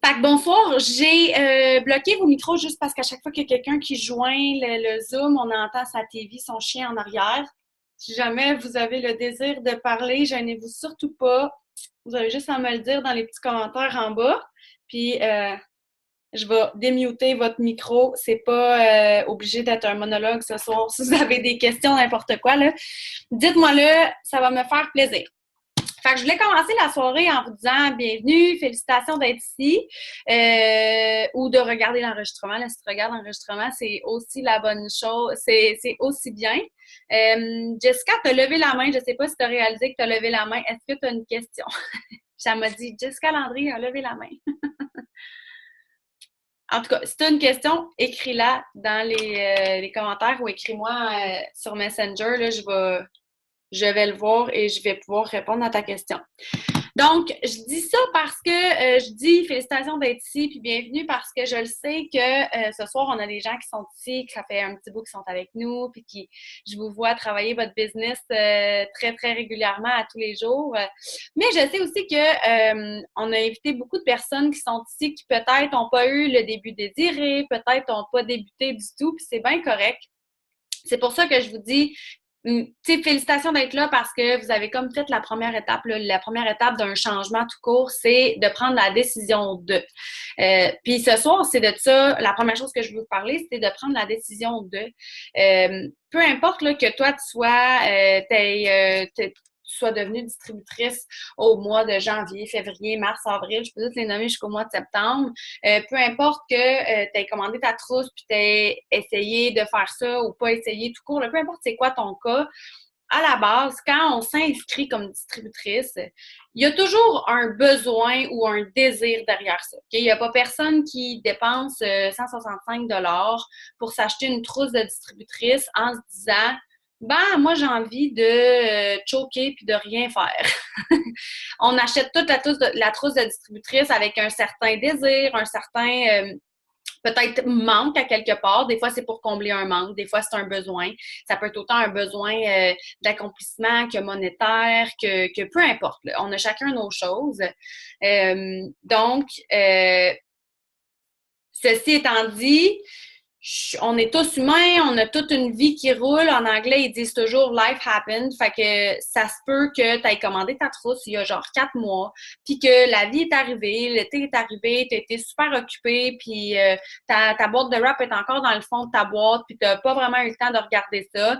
Fait que bonsoir, j'ai bloqué vos micros juste parce qu'à chaque fois qu'il y a quelqu'un qui joint le Zoom, on entend sa TV, son chien en arrière. Si jamais vous avez le désir de parler, gênez-vous surtout pas. Vous avez juste à me le dire dans les petits commentaires en bas. Puis je vais démuter votre micro. C'est pas obligé d'être un monologue ce soir. Si vous avez des questions, n'importe quoi, là, dites-moi-le, ça va me faire plaisir. Fait que je voulais commencer la soirée en vous disant bienvenue, félicitations d'être ici ou de regarder l'enregistrement. Là, si tu regardes l'enregistrement, c'est aussi la bonne chose, c'est aussi bien. Jessica, tu as levé la main. Je ne sais pas si tu as réalisé que tu as levé la main. Est-ce que tu as une question? Ça m'a dit Jessica Landry a levé la main. En tout cas, si tu as une question, écris-la dans les commentaires ou écris-moi sur Messenger. Là, je vais le voir et je vais pouvoir répondre à ta question. Donc, je dis ça parce que je dis félicitations d'être ici, puis bienvenue parce que je le sais que ce soir, on a des gens qui sont ici, que ça fait un petit bout qui sont avec nous, puis qui, je vous vois travailler votre business très, très régulièrement à tous les jours. Mais je sais aussi que on a invité beaucoup de personnes qui sont ici qui peut-être n'ont pas eu le début désiré, peut-être n'ont pas débuté du tout, puis c'est bien correct. C'est pour ça que je vous dis, félicitations d'être là parce que vous avez comme peut-être la première étape. Là, la première étape d'un changement tout court, c'est de prendre la décision de. Puis ce soir, c'est de ça. La première chose que je veux vous parler, c'est de prendre la décision de. Peu importe là, que toi, tu sois, tu sois devenue distributrice au mois de janvier, février, mars, avril, je peux toutes les nommer jusqu'au mois de septembre. Peu importe que tu aies commandé ta trousse puis tu aies essayé de faire ça ou pas essayé tout court, là, peu importe c'est quoi ton cas, à la base, quand on s'inscrit comme distributrice, il y a toujours un besoin ou un désir derrière ça. Okay? Il n'y a pas personne qui dépense 165 pour s'acheter une trousse de distributrice en se disant ben, moi, j'ai envie de choquer puis de rien faire. On achète toute la trousse de distributrice avec un certain désir, un certain peut-être manque à quelque part. Des fois, c'est pour combler un manque. Des fois, c'est un besoin. Ça peut être autant un besoin d'accomplissement que monétaire, que peu importe. Là. On a chacun nos choses. Donc, ceci étant dit, on est tous humains, on a toute une vie qui roule. En anglais, ils disent toujours life happened. Fait que ça se peut que tu aies commandé ta trousse il y a genre 4 mois, puis que la vie est arrivée, l'été est arrivé, tu été super occupé, puis ta boîte de wrap est encore dans le fond de ta boîte, puis tu n'as pas vraiment eu le temps de regarder ça.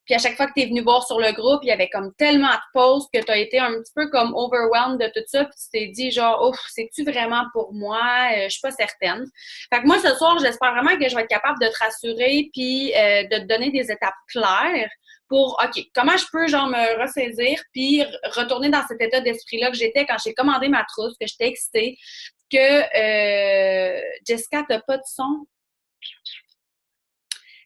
Puis à chaque fois que tu es venu voir sur le groupe, il y avait comme tellement de posts que tu as été un petit peu comme overwhelmed de tout ça, puis tu t'es dit genre, ouf, c'est-tu vraiment pour moi? Je suis pas certaine. Fait que moi, ce soir, j'espère vraiment que je vais être capable de te rassurer puis de te donner des étapes claires pour, OK, comment je peux genre me ressaisir puis retourner dans cet état d'esprit-là que j'étais quand j'ai commandé ma trousse, que j'étais excitée, que Jessica, t'as pas de son?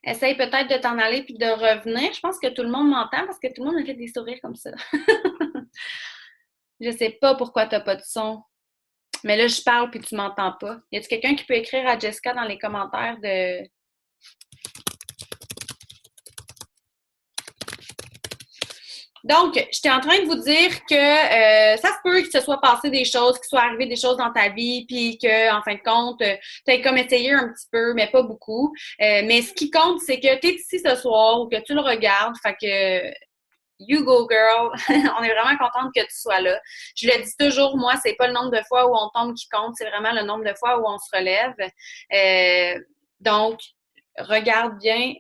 Essaye peut-être de t'en aller puis de revenir. Je pense que tout le monde m'entend parce que tout le monde a fait des sourires comme ça. Je sais pas pourquoi t'as pas de son. Mais là, je parle puis tu m'entends pas. Y a-t-il quelqu'un qui peut écrire à Jessica dans les commentaires de... Donc, j'étais en train de vous dire que ça se peut que se soit passé des choses, qu'il soit arrivé des choses dans ta vie, puis que, en fin de compte, tu as comme essayé un petit peu, mais pas beaucoup. Mais ce qui compte, c'est que tu es ici ce soir ou que tu le regardes. Fait que you go girl, on est vraiment contente que tu sois là. Je le dis toujours, moi, c'est pas le nombre de fois où on tombe qui compte, c'est vraiment le nombre de fois où on se relève. Donc, regarde bien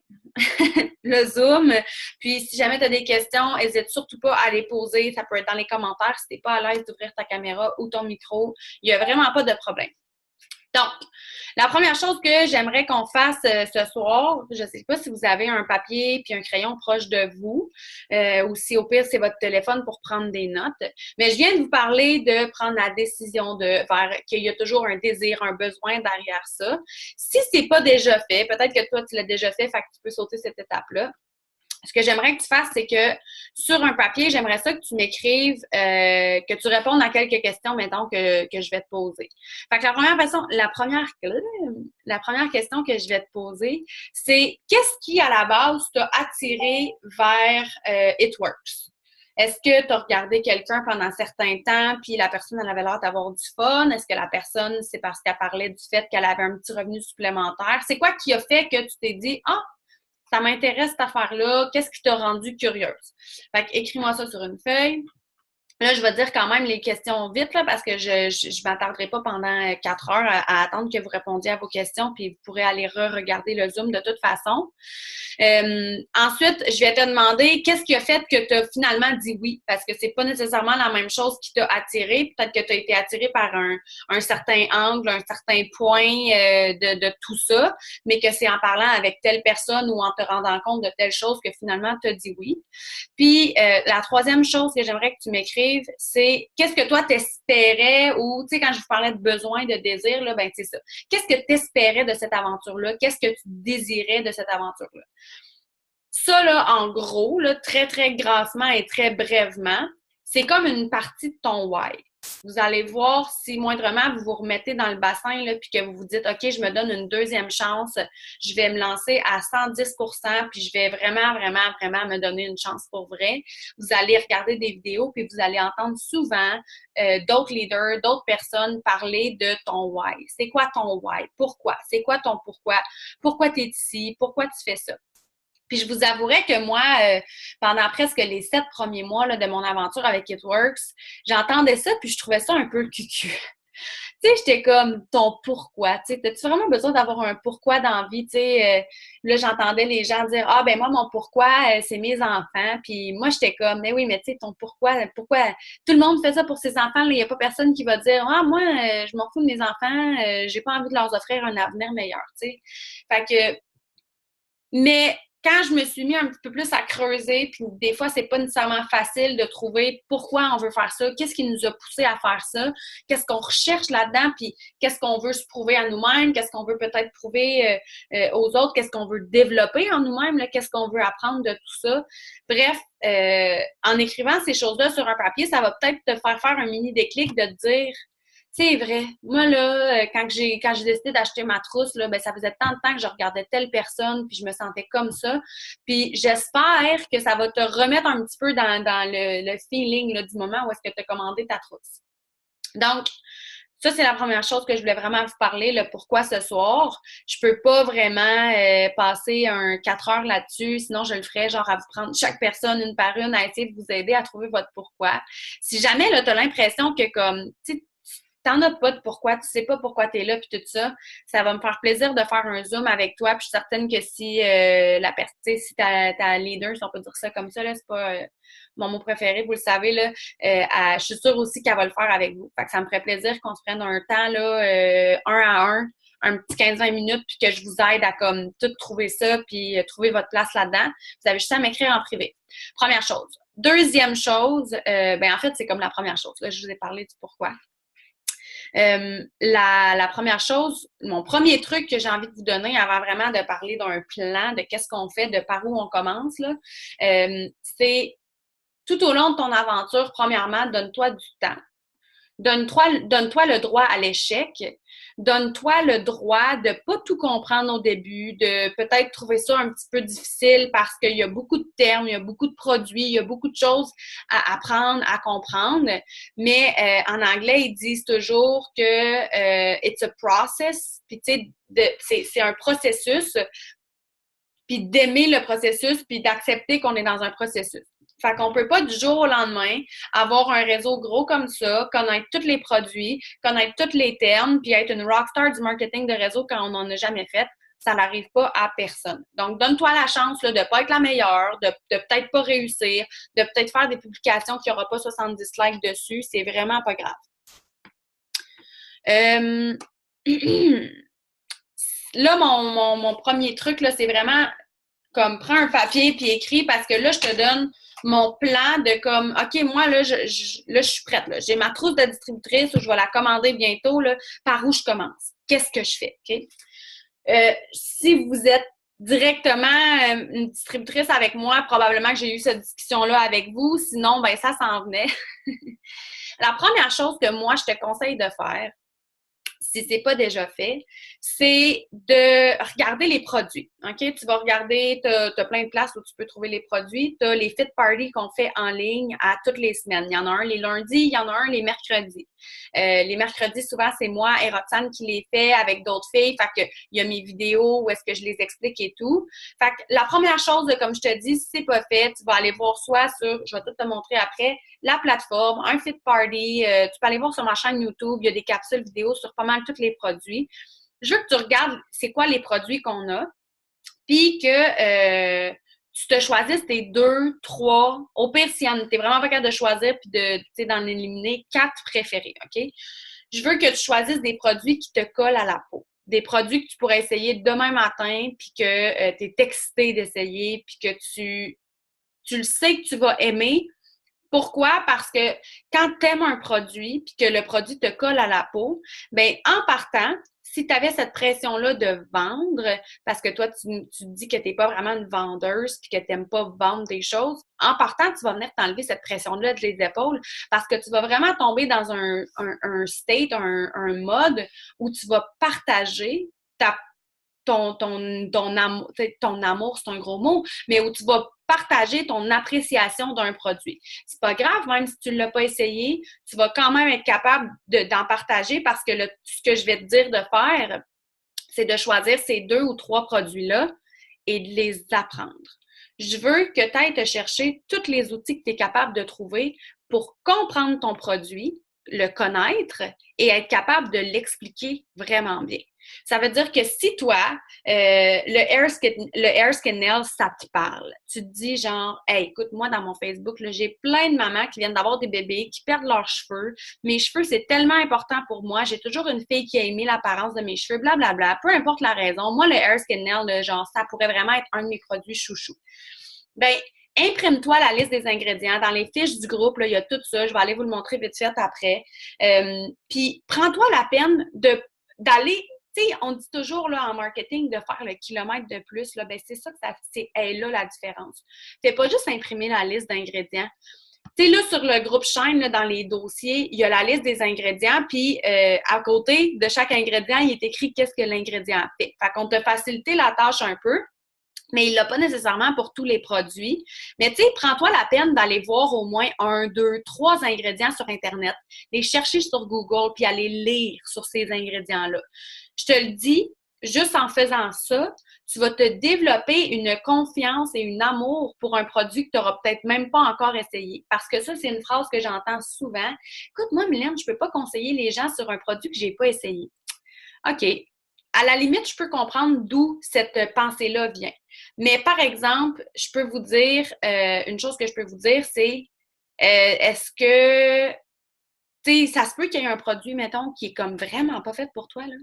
le Zoom. Puis, si jamais tu as des questions, n'hésite surtout pas à les poser. Ça peut être dans les commentaires si tu n'es pas à l'aise d'ouvrir ta caméra ou ton micro. Il n'y a vraiment pas de problème. Donc, la première chose que j'aimerais qu'on fasse ce soir, je ne sais pas si vous avez un papier puis un crayon proche de vous, ou si au pire c'est votre téléphone pour prendre des notes, mais je viens de vous parler de prendre la décision vers qu'il y a toujours un désir, un besoin derrière ça. Si c'est pas déjà fait, peut-être que toi tu l'as déjà fait, fait que tu peux sauter cette étape-là. Ce que j'aimerais que tu fasses, c'est que sur un papier, j'aimerais ça que tu m'écrives, que tu répondes à quelques questions, mettons, que je vais te poser. Fait que la première question que je vais te poser, c'est qu'est-ce qui, à la base, t'a attiré vers It Works? Est-ce que tu as regardé quelqu'un pendant un certain temps, puis la personne, elle avait l'air d'avoir du fun? Est-ce que la personne, c'est parce qu'elle parlait du fait qu'elle avait un petit revenu supplémentaire? C'est quoi qui a fait que tu t'es dit, ah, ça m'intéresse cette affaire-là, qu'est-ce qui t'a rendu curieuse? Fait que écris-moi ça sur une feuille. Là, je vais dire quand même les questions vite, là, parce que je m'attarderai pas pendant 4 heures à attendre que vous répondiez à vos questions, puis vous pourrez aller re-regarder le Zoom de toute façon. Ensuite, je vais te demander qu'est-ce qui a fait que tu as finalement dit oui, parce que c'est pas nécessairement la même chose qui t'a attiré. Peut-être que tu as été attiré par un certain angle, un certain point de tout ça, mais que c'est en parlant avec telle personne ou en te rendant compte de telle chose que finalement tu as dit oui. Puis, la troisième chose que j'aimerais que tu m'écrives, c'est qu'est-ce que toi t'espérais ou, tu sais, quand je vous parlais de besoin, de désir, là, ben, c'est ça. Qu'est-ce que t'espérais de cette aventure-là? Qu'est-ce que tu désirais de cette aventure-là? Ça, là, en gros, là, très, très grassement et très brièvement, c'est comme une partie de ton why. Vous allez voir si moindrement vous vous remettez dans le bassin là, puis que vous vous dites OK, je me donne une deuxième chance, je vais me lancer à 110%, puis je vais vraiment, vraiment, vraiment me donner une chance pour vrai. Vous allez regarder des vidéos, puis vous allez entendre souvent d'autres leaders, d'autres personnes parler de ton why. C'est quoi ton why? Pourquoi? C'est quoi ton pourquoi? Pourquoi tu es ici? Pourquoi tu fais ça? Puis je vous avouerais que moi, pendant presque les 7 premiers mois là, de mon aventure avec It Works, j'entendais ça puis je trouvais ça un peu cucu. Tu sais, j'étais comme ton pourquoi. Tu sais, as-tu vraiment besoin d'avoir un pourquoi dans la vie? Tu sais, là, j'entendais les gens dire ah ben moi mon pourquoi c'est mes enfants. Puis moi j'étais comme mais oui mais tu sais ton pourquoi tout le monde fait ça pour ses enfants. Il n'y a pas personne qui va dire ah moi je m'en fous de mes enfants, j'ai pas envie de leur offrir un avenir meilleur. Tu sais, fait que mais quand je me suis mis un petit peu plus à creuser, puis des fois, c'est pas nécessairement facile de trouver pourquoi on veut faire ça, qu'est-ce qui nous a poussé à faire ça, qu'est-ce qu'on recherche là-dedans, puis qu'est-ce qu'on veut se prouver à nous-mêmes, qu'est-ce qu'on veut peut-être prouver aux autres, qu'est-ce qu'on veut développer en nous-mêmes, qu'est-ce qu'on veut apprendre de tout ça. Bref, en écrivant ces choses-là sur un papier, ça va peut-être te faire un mini déclic de te dire c'est vrai. Moi, là, quand j'ai décidé d'acheter ma trousse, là, ben, ça faisait tant de temps que je regardais telle personne, puis je me sentais comme ça. Puis j'espère que ça va te remettre un petit peu dans le feeling là, du moment où est-ce que tu as commandé ta trousse. Donc, ça, c'est la première chose que je voulais vraiment vous parler, le pourquoi ce soir. Je peux pas vraiment passer 4 heures là-dessus, sinon je le ferais genre à vous prendre chaque personne une par une à essayer de vous aider à trouver votre pourquoi. Si jamais là, tu as l'impression que comme, tu sais, t'en as pas de pourquoi, tu sais pas pourquoi tu es là, puis tout ça, ça va me faire plaisir de faire un Zoom avec toi, puis je suis certaine que si si ta leader, si on peut dire ça comme ça, là, c'est pas mon mot préféré, vous le savez, là, je suis sûre aussi qu'elle va le faire avec vous. Fait que ça me ferait plaisir qu'on se prenne un temps, là, un à un petit 15-20 minutes, puis que je vous aide à comme tout trouver ça, puis trouver votre place là-dedans. Vous avez juste à m'écrire en privé. Première chose. Deuxième chose, ben en fait, c'est comme la première chose. Là, je vous ai parlé du pourquoi. La première chose, mon premier truc que j'ai envie de vous donner avant vraiment de parler d'un plan, de qu'est-ce qu'on fait, de par où on commence, là, c'est tout au long de ton aventure, premièrement, donne-toi du temps. Donne-toi le droit à l'échec. Donne-toi le droit de pas tout comprendre au début, de peut-être trouver ça un petit peu difficile parce qu'il y a beaucoup de termes, il y a beaucoup de produits, il y a beaucoup de choses à apprendre, à comprendre. Mais en anglais, ils disent toujours que it's a process. Puis tu sais, c'est un processus. Puis d'aimer le processus, puis d'accepter qu'on est dans un processus. Fait qu'on peut pas du jour au lendemain avoir un réseau gros comme ça, connaître tous les produits, connaître tous les termes, puis être une rockstar du marketing de réseau quand on n'en a jamais fait. Ça n'arrive pas à personne. Donc, donne-toi la chance là, de ne pas être la meilleure, de peut-être pas réussir, de peut-être faire des publications qui n'aura pas 70 likes dessus. C'est vraiment pas grave. Là, mon premier truc, là, c'est vraiment comme prends un papier puis écris parce que là, je te donne mon plan de comme, OK, moi, là, je suis prête. Là. J'ai ma trousse de distributrice où je vais la commander bientôt. Là, par où je commence? Qu'est-ce que je fais? OK? Si vous êtes directement une distributrice avec moi, probablement que j'ai eu cette discussion-là avec vous. Sinon, ben ça s'en venait. La première chose que moi, je te conseille de faire, si c'est pas déjà fait, c'est de regarder les produits. OK? Tu vas regarder, tu as plein de places où tu peux trouver les produits. Tu as les fit parties qu'on fait en ligne à toutes les semaines. Il y en a un les lundis, il y en a un les mercredis. Les mercredis, souvent, c'est moi et Roxane qui les fait avec d'autres filles. Fait que il y a mes vidéos où est-ce que je les explique et tout. Fait que la première chose, comme je te dis, si c'est pas fait, tu vas aller voir soit sur, je vais tout te montrer après, la plateforme, un fit party. Tu peux aller voir sur ma chaîne YouTube, il y a des capsules vidéo sur pas mal tous les produits. Je veux que tu regardes c'est quoi les produits qu'on a, puis que tu te choisisses tes 2, 3, au pire, si t'es vraiment pas capable de choisir puis d'en éliminer 4 préférés, OK? Je veux que tu choisisses des produits qui te collent à la peau. Des produits que tu pourrais essayer demain matin, puis que tu es excité d'essayer, puis que tu le sais que tu vas aimer. Pourquoi? Parce que quand tu aimes un produit puis que le produit te colle à la peau, bien, en partant, si tu avais cette pression-là de vendre, parce que toi, tu te dis que tu n'es pas vraiment une vendeuse puis que tu n'aimes pas vendre des choses, en partant, tu vas venir t'enlever cette pression-là de les épaules parce que tu vas vraiment tomber dans un state, un mode où tu vas partager ton amour, c'est un gros mot, mais où tu vas partager ton appréciation d'un produit. C'est pas grave, même si tu ne l'as pas essayé, tu vas quand même être capable d'en partager parce que ce que je vais te dire de faire, c'est de choisir ces 2 ou 3 produits-là et de les apprendre. Je veux que tu ailles te chercher tous les outils que tu es capable de trouver pour comprendre ton produit, le connaître et être capable de l'expliquer vraiment bien. Ça veut dire que si toi, le hair skin nail, ça te parle, tu te dis genre, hey, écoute, moi dans mon Facebook, là, j'ai plein de mamans qui viennent d'avoir des bébés, qui perdent leurs cheveux. Mes cheveux, c'est tellement important pour moi. J'ai toujours une fille qui a aimé l'apparence de mes cheveux, blablabla. Peu importe la raison. Moi, le hair skin nail, là, genre, ça pourrait vraiment être un de mes produits chouchou. Ben, imprime-toi la liste des ingrédients. Dans les fiches du groupe, là, il y a tout ça. Je vais aller vous le montrer vite fait après. Puis, prends-toi la peine d'aller. Tu sais, on dit toujours là, en marketing de faire le kilomètre de plus. Là, ben, c'est ça que c'est là la différence. Fais pas juste imprimer la liste d'ingrédients. Tu sais, là, sur le groupe chaîne, là, dans les dossiers, il y a la liste des ingrédients, puis à côté de chaque ingrédient, il est écrit qu'est-ce que l'ingrédient fait. Fait qu'on te facilite la tâche un peu. Mais il l'a pas nécessairement pour tous les produits. Mais tu sais, prends-toi la peine d'aller voir au moins 1, 2, 3 ingrédients sur Internet, les chercher sur Google, puis aller lire sur ces ingrédients-là. Je te le dis, juste en faisant ça, tu vas te développer une confiance et un amour pour un produit que tu n'auras peut-être même pas encore essayé. Parce que ça, c'est une phrase que j'entends souvent. Écoute, moi, Mylène, je peux pas conseiller les gens sur un produit que j'ai pas essayé. OK. À la limite, je peux comprendre d'où cette pensée-là vient. Mais par exemple, je peux vous dire, une chose que je peux vous dire, c'est est-ce que, tu sais, ça se peut qu'il y ait un produit, mettons, qui est comme vraiment pas fait pour toi, là.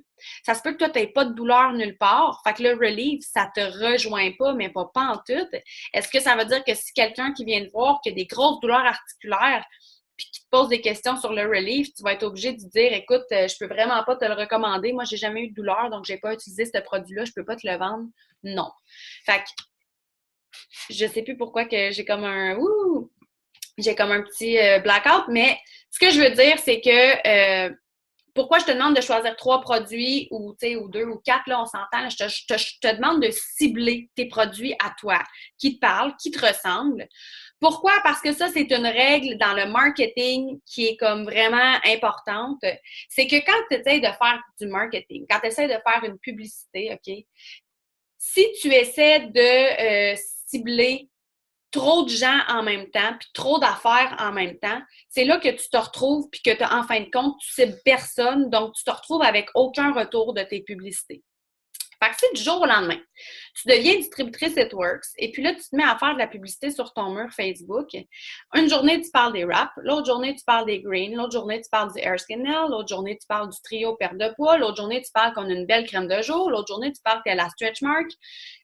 Ça se peut que toi, tu n'aies pas de douleur nulle part. Fait que le Relief, ça te rejoint pas, mais pas en tout. Est-ce que ça veut dire que si quelqu'un qui vient te voir, qui a des grosses douleurs articulaires, puis qui te pose des questions sur le Relief, tu vas être obligé de dire, écoute, je peux vraiment pas te le recommander. Moi, j'ai jamais eu de douleur, donc j'ai pas utilisé ce produit-là, je peux pas te le vendre. Non. Fait que je sais plus pourquoi que j'ai comme un petit blackout, mais ce que je veux dire, c'est que pourquoi je te demande de choisir 3 produits ou 2 ou 4, là, on s'entend, là, je te demande de cibler tes produits à toi, qui te parlent, qui te ressemblent. Pourquoi? Parce que ça, c'est une règle dans le marketing qui est comme vraiment importante. C'est que quand tu essaies de faire du marketing, quand tu essaies de faire une publicité, OK, si tu essaies de cibler trop de gens en même temps, puis trop d'affaires en même temps, c'est là que tu te retrouves, puis que en fin de compte, tu cibles personne, donc tu te retrouves avec aucun retour de tes publicités. Fait que c'est du jour au lendemain. Tu deviens distributrice It-Works et puis là, tu te mets à faire de la publicité sur ton mur Facebook. Une journée, tu parles des wraps. L'autre journée, tu parles des greens. L'autre journée, tu parles du hair skin nail. L'autre journée, tu parles du trio perte de poids. L'autre journée, tu parles qu'on a une belle crème de jour. L'autre journée, tu parles qu'elle a la stretch mark.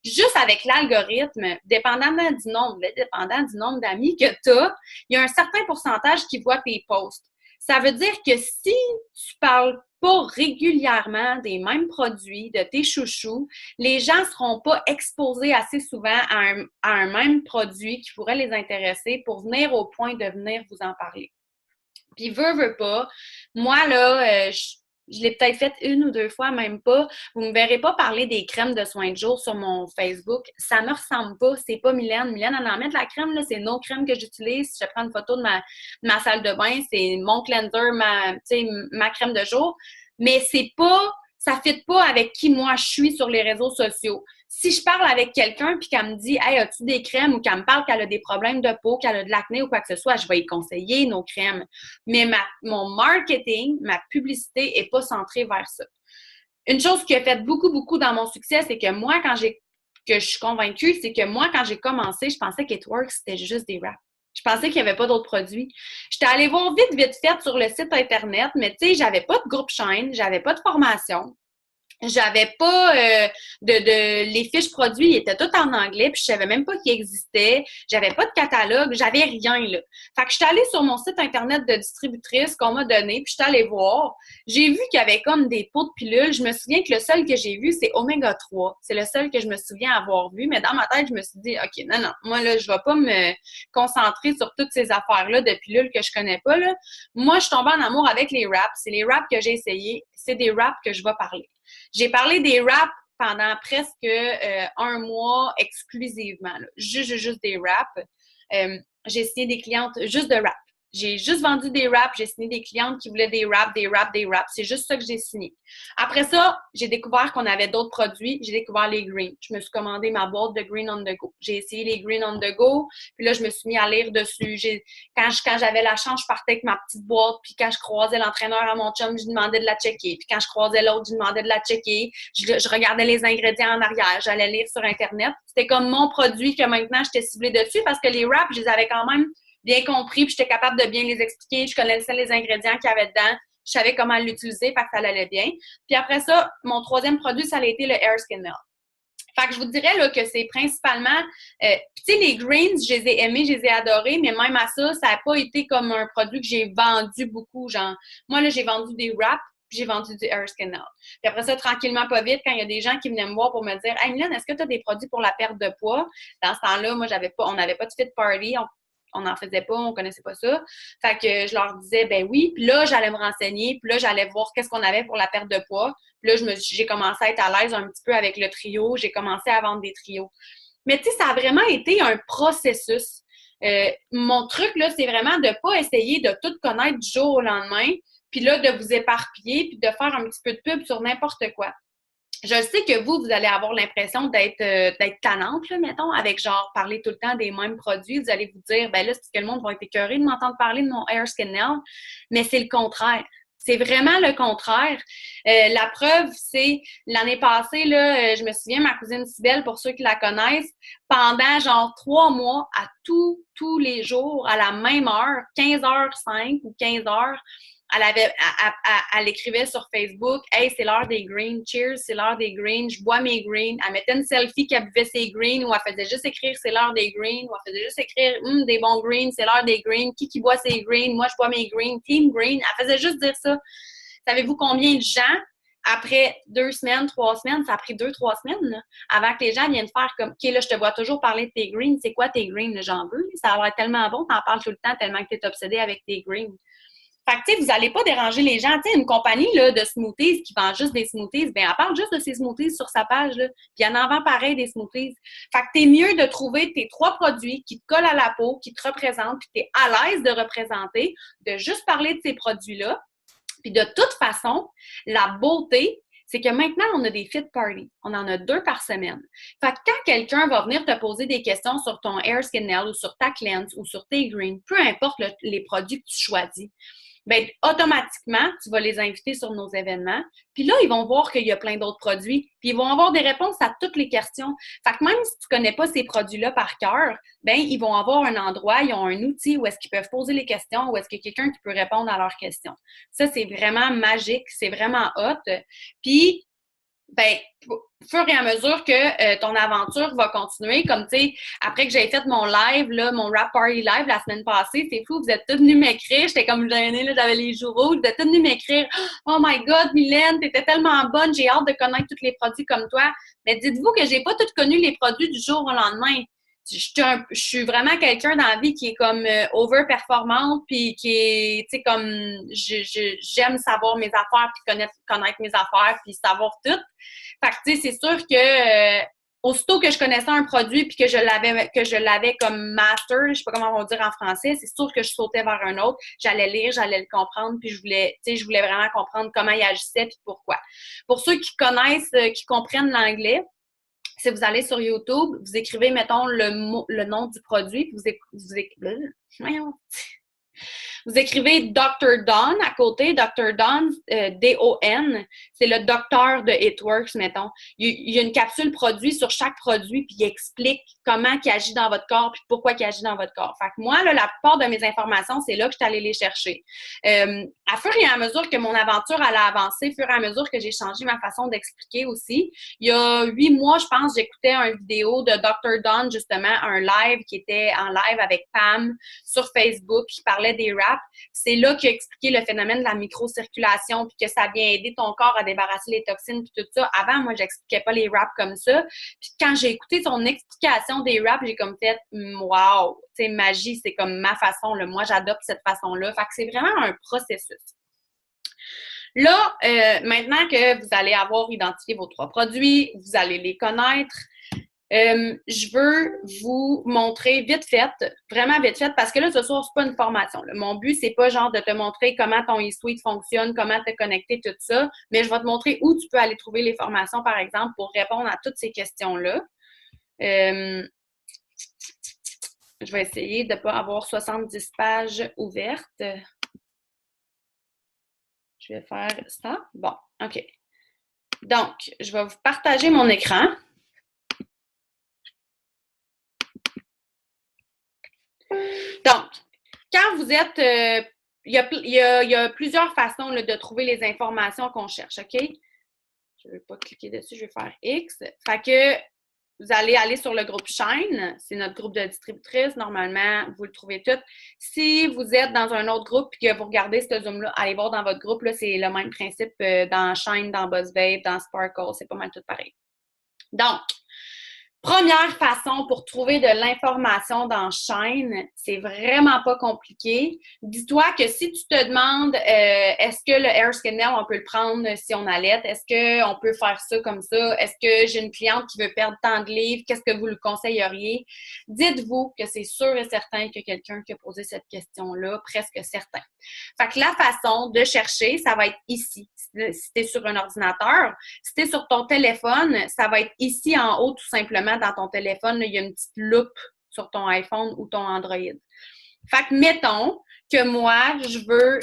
Juste avec l'algorithme, dépendamment du nombre d'amis que tu as, il y a un certain pourcentage qui voit tes posts. Ça veut dire que si tu parles pas régulièrement des mêmes produits, de tes chouchous, les gens ne seront pas exposés assez souvent à un même produit qui pourrait les intéresser pour venir au point de venir vous en parler. Puis, veux pas, moi, là, Je l'ai peut-être fait 1 ou 2 fois, même pas. Vous me verrez pas parler des crèmes de soins de jour sur mon Facebook. Ça me ressemble pas. C'est pas Mylène. Mylène, elle en met de la crème, là. C'est nos crèmes que j'utilise. Si je prends une photo de ma salle de bain, c'est mon cleanser, ma crème de jour. Mais c'est pas, ça fit pas avec qui moi je suis sur les réseaux sociaux. Si je parle avec quelqu'un puis qu'elle me dit « Hey, as-tu des crèmes? » ou qu'elle me parle qu'elle a des problèmes de peau, qu'elle a de l'acné ou quoi que ce soit, je vais y conseiller nos crèmes. Mais mon marketing, ma publicité est pas centrée vers ça. Une chose qui a fait beaucoup, beaucoup dans mon succès, c'est que moi, que je suis convaincue, c'est que moi, quand j'ai commencé, je pensais qu'Itworks, c'était juste des wraps. Je pensais qu'il n'y avait pas d'autres produits. J'étais allée voir vite fait sur le site Internet, mais tu sais, j'avais pas de groupe Shine, j'avais pas de formation. J'avais pas les fiches produits, ils étaient toutes en anglais, puis je savais même pas qu'ils existaient. J'avais pas de catalogue, j'avais rien, là. Fait que je suis allée sur mon site Internet de distributrice qu'on m'a donné, puis je suis allée voir. J'ai vu qu'il y avait comme des pots de pilules. Je me souviens que le seul que j'ai vu, c'est Oméga 3. C'est le seul que je me souviens avoir vu, mais dans ma tête, je me suis dit, OK, non, moi, là, je vais pas me concentrer sur toutes ces affaires-là de pilules que je connais pas, là. Moi, je suis tombée en amour avec les wraps. C'est les wraps que j'ai essayés. C'est des wraps que je vais parler. J'ai parlé des wraps pendant presque 1 mois exclusivement. Là. Juste des wraps. J'ai signé des clientes juste de wraps. J'ai juste vendu des wraps, j'ai signé des clientes qui voulaient des wraps. C'est juste ça que j'ai signé. Après ça, j'ai découvert qu'on avait d'autres produits. J'ai découvert les greens. Je me suis commandé ma boîte de Green on the go. J'ai essayé les Green on the go. Puis là, je me suis mis à lire dessus. Quand j'avais la chance, je partais avec ma petite boîte. Puis quand je croisais l'entraîneur à mon chum, je lui demandais de la checker. Puis quand je croisais l'autre, je lui demandais de la checker. Je regardais les ingrédients en arrière. J'allais lire sur Internet. C'était comme mon produit que maintenant, j'étais ciblée dessus parce que les wraps, je les avais quand même bien compris, puis j'étais capable de bien les expliquer. Je connaissais les ingrédients qu'il y avait dedans. Je savais comment l'utiliser, fait que ça allait bien. Puis après ça, mon 3e produit, ça a été le Hair Skin Melt. Fait que je vous dirais là, que c'est principalement... tu sais, les greens, je les ai aimés, je les ai adorés, mais même à ça, ça n'a pas été comme un produit que j'ai vendu beaucoup. Genre, moi, là, j'ai vendu des wraps, puis j'ai vendu du Hair Skin Melt. Puis après ça, tranquillement, pas vite, quand il y a des gens qui venaient me voir pour me dire « Hey, Mylène, est-ce que tu as des produits pour la perte de poids? » Dans ce temps-là, moi, on n'avait pas de fit party, on n'en faisait pas, on connaissait pas ça. Fait que je leur disais, ben oui. Puis là, j'allais me renseigner. Puis là, j'allais voir qu'est-ce qu'on avait pour la perte de poids. Puis là, j'ai commencé à être à l'aise un petit peu avec le trio. J'ai commencé à vendre des trios. Mais tu sais, ça a vraiment été un processus. Mon truc, là, c'est vraiment de ne pas essayer de tout connaître du jour au lendemain. Puis là, de vous éparpiller puis de faire un petit peu de pub sur n'importe quoi. Je sais que vous allez avoir l'impression d'être tannante, là, mettons, avec genre parler tout le temps des mêmes produits. Vous allez vous dire, ben là, c'est parce que le monde va être écœuré de m'entendre parler de mon Hair Skin Nail. Mais c'est le contraire. C'est vraiment le contraire. La preuve, c'est l'année passée, là, je me souviens, ma cousine Cybelle, pour ceux qui la connaissent, pendant genre 3 mois, à tous les jours, à la même heure, 15h05 ou 15h, elle écrivait sur Facebook « Hey, c'est l'heure des greens. Cheers, c'est l'heure des greens. Je bois mes greens. » Elle mettait une selfie qu'elle buvait ses greens ou elle faisait juste écrire « C'est l'heure des greens. » ou elle faisait juste écrire « Des bons greens, c'est l'heure des greens. Qui boit ses greens? Moi, je bois mes greens. Team green. » Elle faisait juste dire ça. Savez-vous combien de gens, après 2 semaines, 3 semaines, ça a pris 2-3 semaines, là, avant que les gens viennent faire comme « OK, là, je te vois toujours parler de tes greens. C'est quoi tes greens? J'en veux. Ça va être tellement bon. T'en parles tout le temps tellement que t'es obsédé avec tes greens. » Fait que, tu sais, vous n'allez pas déranger les gens. Tu sais, une compagnie là, de smoothies qui vend juste des smoothies, bien, elle parle juste de ses smoothies sur sa page, là. Puis elle en vend pareil des smoothies. Fait que t'es mieux de trouver tes 3 produits qui te collent à la peau, qui te représentent, puis t'es à l'aise de représenter, de juste parler de ces produits-là. Puis de toute façon, la beauté, c'est que maintenant, on a des fit parties. On en a 2 par semaine. Fait que quand quelqu'un va venir te poser des questions sur ton Hair Skin Nail ou sur ta cleanse ou sur tes greens, peu importe les produits que tu choisis, bien, automatiquement, tu vas les inviter sur nos événements. Puis là, ils vont voir qu'il y a plein d'autres produits. Puis ils vont avoir des réponses à toutes les questions. Fait que même si tu ne connais pas ces produits-là par cœur, bien, ils vont avoir un endroit, ils ont un outil où est-ce qu'ils peuvent poser les questions, où est-ce qu'il y a quelqu'un qui peut répondre à leurs questions. Ça, c'est vraiment magique, c'est vraiment hot. Puis, ben, au fur et à mesure que ton aventure va continuer, comme tu sais, après que j'ai fait mon live, là, mon Wrap Party live la semaine passée, c'est fou, vous êtes tous venus m'écrire, j'étais comme gênée, là, j'avais les joues rouges, vous êtes tous venus m'écrire « Oh my God, Mylène, t'étais tellement bonne, j'ai hâte de connaître tous les produits comme toi. » Mais dites-vous que j'ai pas tout connu les produits du jour au lendemain. je suis vraiment quelqu'un dans la vie qui est comme over-performante, puis qui est, tu sais, comme, j'aime savoir mes affaires, puis connaître mes affaires, puis savoir tout. Fait que, tu sais, c'est sûr que aussitôt que je connaissais un produit puis que je l'avais comme master, je sais pas comment on va dire en français, c'est sûr que je sautais vers un autre. J'allais lire, j'allais le comprendre, puis je voulais vraiment comprendre comment il agissait puis pourquoi. Pour ceux qui connaissent, qui comprennent l'anglais, si vous allez sur YouTube, vous écrivez, mettons, le nom du produit, puis vous écrivez Dr. Don à côté, Dr. Don, D-O-N, c'est le docteur de It Works, mettons. Il y a une capsule produit sur chaque produit, puis il explique comment il agit dans votre corps, puis pourquoi il agit dans votre corps. Fait que moi, là, la plupart de mes informations, c'est là que je suis allée les chercher. À fur et à mesure que mon aventure allait avancer, fur et à mesure que j'ai changé ma façon d'expliquer aussi, il y a 8 mois, je pense, j'écoutais une vidéo de Dr. Don, justement, un live qui était en live avec Pam sur Facebook, qui parlait des wraps. C'est là qu'il a expliqué le phénomène de la microcirculation, puis que ça vient aider ton corps à débarrasser les toxines, puis tout ça. Avant, moi, j'expliquais pas les wraps comme ça. Puis quand j'ai écouté son explication des wraps, j'ai comme fait « wow », tu sais, magie, c'est comme ma façon, là. Moi, j'adopte cette façon-là. Fait que c'est vraiment un processus. Là, maintenant que vous allez avoir identifié vos 3 produits, vous allez les connaître, je veux vous montrer vite fait, vraiment vite fait, parce que là, ce soir, c'est pas une formation. Là. Mon but, c'est pas genre de te montrer comment ton eSuite fonctionne, comment te connecter, tout ça, mais je vais te montrer où tu peux aller trouver les formations, par exemple, pour répondre à toutes ces questions-là. Je vais essayer de ne pas avoir 70 pages ouvertes. Je vais faire ça. Bon, OK. Donc, je vais vous partager mon écran. Donc, quand vous êtes, il y a plusieurs façons là, de trouver les informations qu'on cherche, OK? Je ne vais pas cliquer dessus, je vais faire X. Fait que vous allez aller sur le groupe Shine, c'est notre groupe de distributrices. Normalement, vous le trouvez tout. Si vous êtes dans un autre groupe et que vous regardez ce Zoom-là, allez voir dans votre groupe, là, c'est le même principe dans Shine, dans BuzzBabe, dans Sparkle, c'est pas mal tout pareil. Donc, première façon pour trouver de l'information dans Shine, c'est vraiment pas compliqué. Dis-toi que si tu te demandes est-ce que le Hair Skin Nail, on peut le prendre si on allaite? Est-ce qu'on peut faire ça comme ça? Est-ce que j'ai une cliente qui veut perdre tant de livres? Qu'est-ce que vous lui conseilleriez? Dites-vous que c'est sûr et certain que quelqu'un qui a posé cette question-là, presque certain. Fait que la façon de chercher, ça va être ici. Si tu es sur un ordinateur, si tu es sur ton téléphone, ça va être ici en haut tout simplement dans ton téléphone. Là, il y a une petite loupe sur ton iPhone ou ton Android. Fait que mettons que moi, je veux...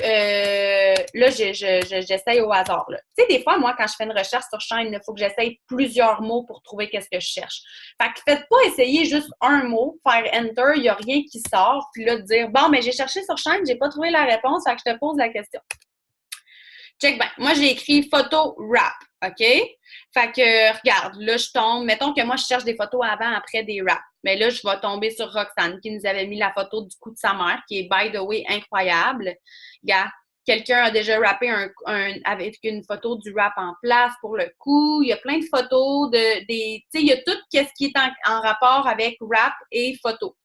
là, j'essaye au hasard. Tu sais, des fois, moi, quand je fais une recherche sur Shine, il faut que j'essaye plusieurs mots pour trouver qu'est-ce que je cherche. Fait que faites pas essayer juste un mot, faire Enter, il n'y a rien qui sort, puis là, dire, bon, mais j'ai cherché sur Shine, j'ai pas trouvé la réponse, fait que je te pose la question. Check bien. Moi, j'ai écrit photo wrap, OK? Fait que, regarde, là, je tombe. Mettons que moi, je cherche des photos avant, après des wraps. Mais là, je vais tomber sur Roxane qui nous avait mis la photo du cou de sa mère, qui est, by the way, incroyable. Regarde, quelqu'un a déjà rappé avec une photo du wrap en place pour le cou. Il y a plein de photos tu sais, il y a tout ce qui est en rapport avec wrap et photo.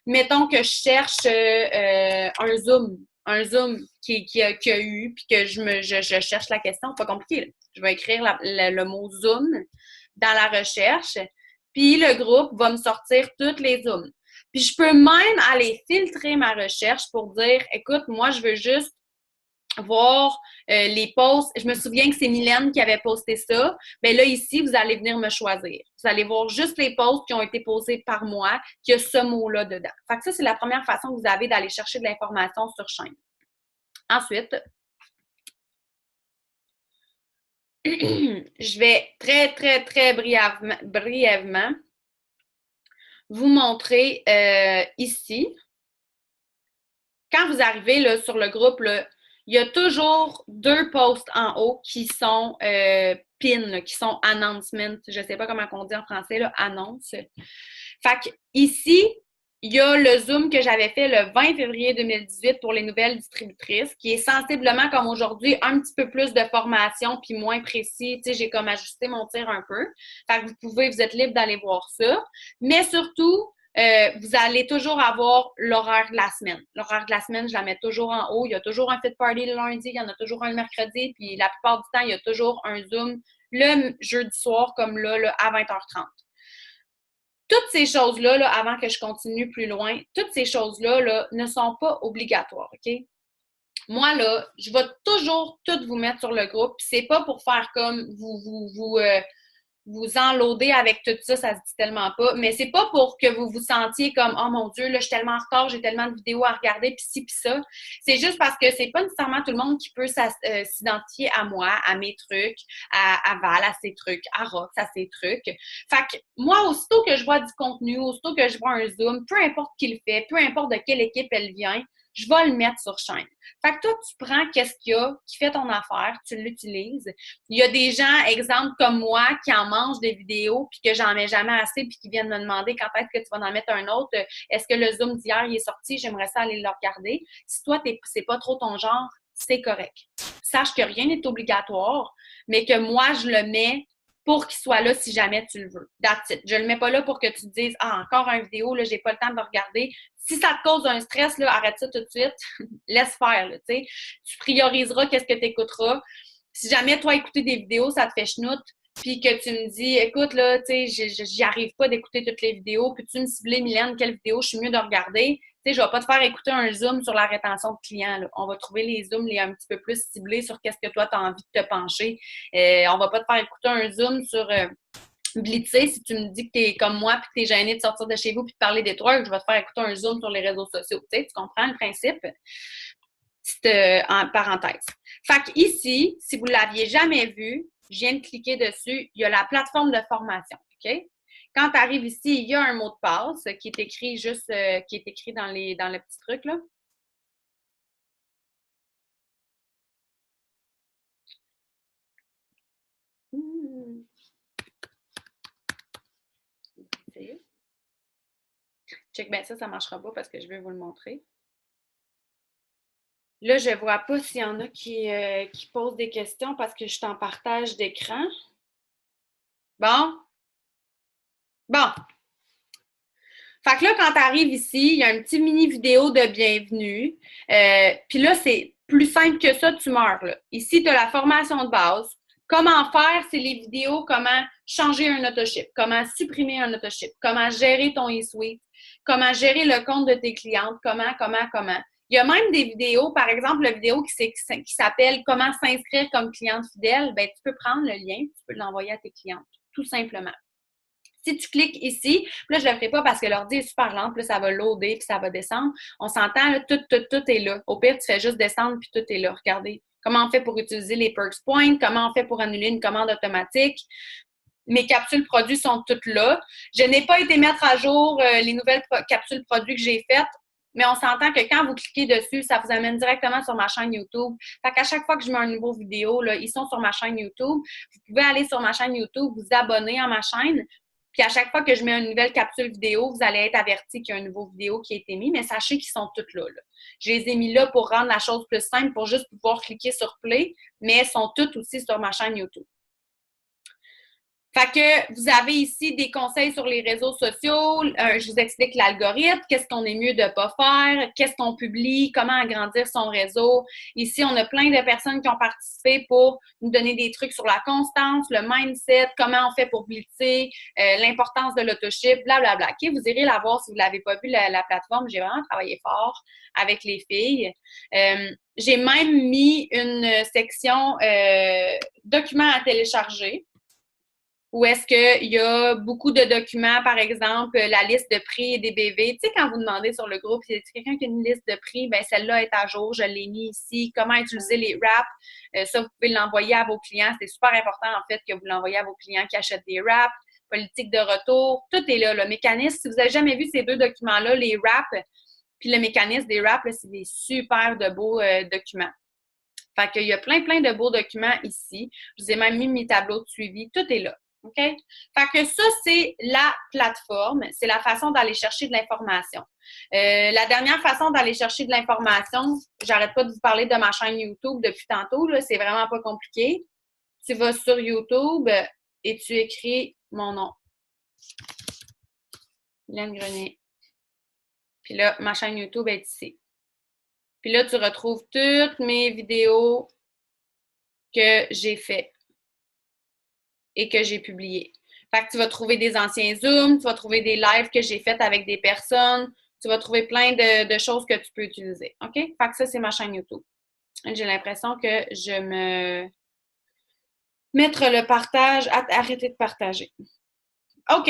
Mettons que je cherche un zoom qui a eu, puis que je cherche la question, pas compliqué. Là. Je vais écrire le mot zoom dans la recherche, puis le groupe va me sortir tous les zooms. Puis je peux même aller filtrer ma recherche pour dire, écoute, moi, je veux juste voir les posts. Je me souviens que c'est Mylène qui avait posté ça. Bien là, ici, vous allez venir me choisir. Vous allez voir juste les posts qui ont été posés par moi, qui a ce mot-là dedans. Fait que ça, c'est la première façon que vous avez d'aller chercher de l'information sur Shine. Ensuite, je vais très brièvement vous montrer ici. Quand vous arrivez là, sur le groupe, là, il y a toujours 2 posts en haut qui sont pin, là, qui sont announcement. Je ne sais pas comment on dit en français, là, annonce. Fait que ici, il y a le Zoom que j'avais fait le 20 février 2018 pour les nouvelles distributrices, qui est sensiblement comme aujourd'hui un petit peu plus de formation puis moins précis. Tu sais, j'ai comme ajusté mon tir un peu. Fait que vous êtes libre d'aller voir ça. Mais surtout, vous allez toujours avoir l'horaire de la semaine. L'horaire de la semaine, je la mets toujours en haut. Il y a toujours un fit party le lundi, il y en a toujours un le mercredi, puis la plupart du temps, il y a toujours un Zoom le jeudi soir, comme là à 20h30. Toutes ces choses-là, là, avant que je continue plus loin, toutes ces choses-là là, ne sont pas obligatoires, OK? Moi, là, je vais toujours toutes vous mettre sur le groupe. C'est pas pour faire comme vous enloader avec tout ça, ça se dit tellement pas, mais c'est pas pour que vous vous sentiez comme « Oh mon Dieu, là, je suis tellement en retard, j'ai tellement de vidéos à regarder, puis ci, puis ça. » C'est juste parce que c'est pas nécessairement tout le monde qui peut s'identifier à moi, à mes trucs, à Val, à ses trucs, à Rox, à ses trucs. Fait que moi, aussitôt que je vois du contenu, aussitôt que je vois un Zoom, peu importe qui le fait, peu importe de quelle équipe elle vient, je vais le mettre sur chaîne. Fait que toi, tu prends qu'est-ce qu'il y a qui fait ton affaire, tu l'utilises. Il y a des gens, exemple comme moi, qui en mangent des vidéos puis que j'en mets jamais assez puis qui viennent me demander quand est-ce que tu vas en mettre un autre. Est-ce que le Zoom d'hier il est sorti? J'aimerais ça aller le regarder. Si toi, c'est pas trop ton genre, c'est correct. Sache que rien n'est obligatoire, mais que moi, je le mets pour qu'il soit là si jamais tu le veux. That's it. Je le mets pas là pour que tu te dises « Ah, encore une vidéo, là, j'ai pas le temps de le regarder. » Si ça te cause un stress, là, arrête ça tout de suite. Laisse faire, là, tu sais. Tu prioriseras qu'est-ce que tu écouteras. Si jamais, toi, écouter des vidéos, ça te fait chenoute, puis que tu me dis « Écoute, là, tu sais, j'y arrive pas d'écouter toutes les vidéos, puis tu me ciblais, Mylène, quelle vidéo je suis mieux de regarder. » Tu sais, je vais pas te faire écouter un Zoom sur la rétention de clients, là. On va trouver les Zooms un petit peu plus ciblés sur qu'est-ce que toi, tu as envie de te pencher. On va pas te faire écouter un Zoom sur blitzer si tu me dis que tu es comme moi puis que tu es gêné de sortir de chez vous puis de parler des trucs, je vais te faire écouter un Zoom sur les réseaux sociaux. Tu sais, tu comprends le principe? Petite en parenthèse. Fait que ici, si vous ne l'aviez jamais vu, je viens de cliquer dessus, il y a la plateforme de formation. OK? Quand tu arrives ici, il y a un mot de passe qui est écrit juste, qui est écrit dans le petit truc, là. Check bien ça, ça ne marchera pas parce que je vais vous le montrer. Là, je ne vois pas s'il y en a qui posent des questions parce que je suis en partage d'écran. Bon. Bon. Fait que là, quand tu arrives ici, il y a un petit mini vidéo de bienvenue. Puis là, c'est plus simple que ça, tu meurs. Là. Ici, tu as la formation de base. Comment faire, c'est les vidéos, comment changer un autoship, comment supprimer un autoship, comment gérer ton e-suite, comment gérer le compte de tes clientes, comment. Il y a même des vidéos, par exemple, la vidéo qui s'appelle « Comment s'inscrire comme cliente fidèle », ben, tu peux prendre le lien, tu peux l'envoyer à tes clientes, tout simplement. Si tu cliques ici, là, je ne le ferai pas parce que l'ordi est super lent, puis là, ça va loader, puis ça va descendre. On s'entend, là, tout est là. Au pire, tu fais juste descendre, puis tout est là. Regardez comment on fait pour utiliser les Perks Points, comment on fait pour annuler une commande automatique. Mes capsules produits sont toutes là. Je n'ai pas été mettre à jour les nouvelles capsules produits que j'ai faites, mais on s'entend que quand vous cliquez dessus, ça vous amène directement sur ma chaîne YouTube. Fait qu'à chaque fois que je mets une nouvelle vidéo, là, ils sont sur ma chaîne YouTube. Vous pouvez aller sur ma chaîne YouTube, vous abonner à ma chaîne. Puis à chaque fois que je mets une nouvelle capsule vidéo, vous allez être averti qu'il y a une nouvelle vidéo qui a été mise, mais sachez qu'ils sont toutes là, là. Je les ai mis là pour rendre la chose plus simple, pour juste pouvoir cliquer sur Play, mais elles sont toutes aussi sur ma chaîne YouTube. Fait que vous avez ici des conseils sur les réseaux sociaux. Je vous explique l'algorithme, qu'est-ce qu'on est mieux de ne pas faire, qu'est-ce qu'on publie, comment agrandir son réseau. Ici, on a plein de personnes qui ont participé pour nous donner des trucs sur la constance, le mindset, comment on fait pour blitzer, l'importance de l'autoship, blablabla. Okay? Vous irez la voir si vous ne l'avez pas vu, la plateforme. J'ai vraiment travaillé fort avec les filles. J'ai même mis une section documents à télécharger, où est-ce qu'il y a beaucoup de documents, par exemple, la liste de prix des BV. Tu sais, quand vous demandez sur le groupe, si quelqu'un qui a une liste de prix, bien, celle-là est à jour, je l'ai mis ici. Comment utiliser les wraps? Ça, vous pouvez l'envoyer à vos clients. C'est super important, en fait, que vous l'envoyez à vos clients qui achètent des wraps. Politique de retour, tout est là. Le mécanisme, si vous n'avez jamais vu ces deux documents-là, les wraps, puis le mécanisme des wraps, c'est des super de beaux documents. Fait qu'il y a plein de beaux documents ici. Je vous ai même mis mes tableaux de suivi. Tout est là. OK? Fait que ça, c'est la plateforme. C'est la façon d'aller chercher de l'information. La dernière façon d'aller chercher de l'information, j'arrête pas de vous parler de ma chaîne YouTube depuis tantôt, là, c'est vraiment pas compliqué. Tu vas sur YouTube et tu écris mon nom. Mylène Grenier. Puis là, ma chaîne YouTube est ici. Puis là, tu retrouves toutes mes vidéos que j'ai faites et que j'ai publiées. Fait que tu vas trouver des anciens Zooms, tu vas trouver des lives que j'ai faites avec des personnes, tu vas trouver plein de choses que tu peux utiliser. OK? Fait que ça, c'est ma chaîne YouTube. J'ai l'impression que je me... Mettre le partage, arrêter de partager. OK.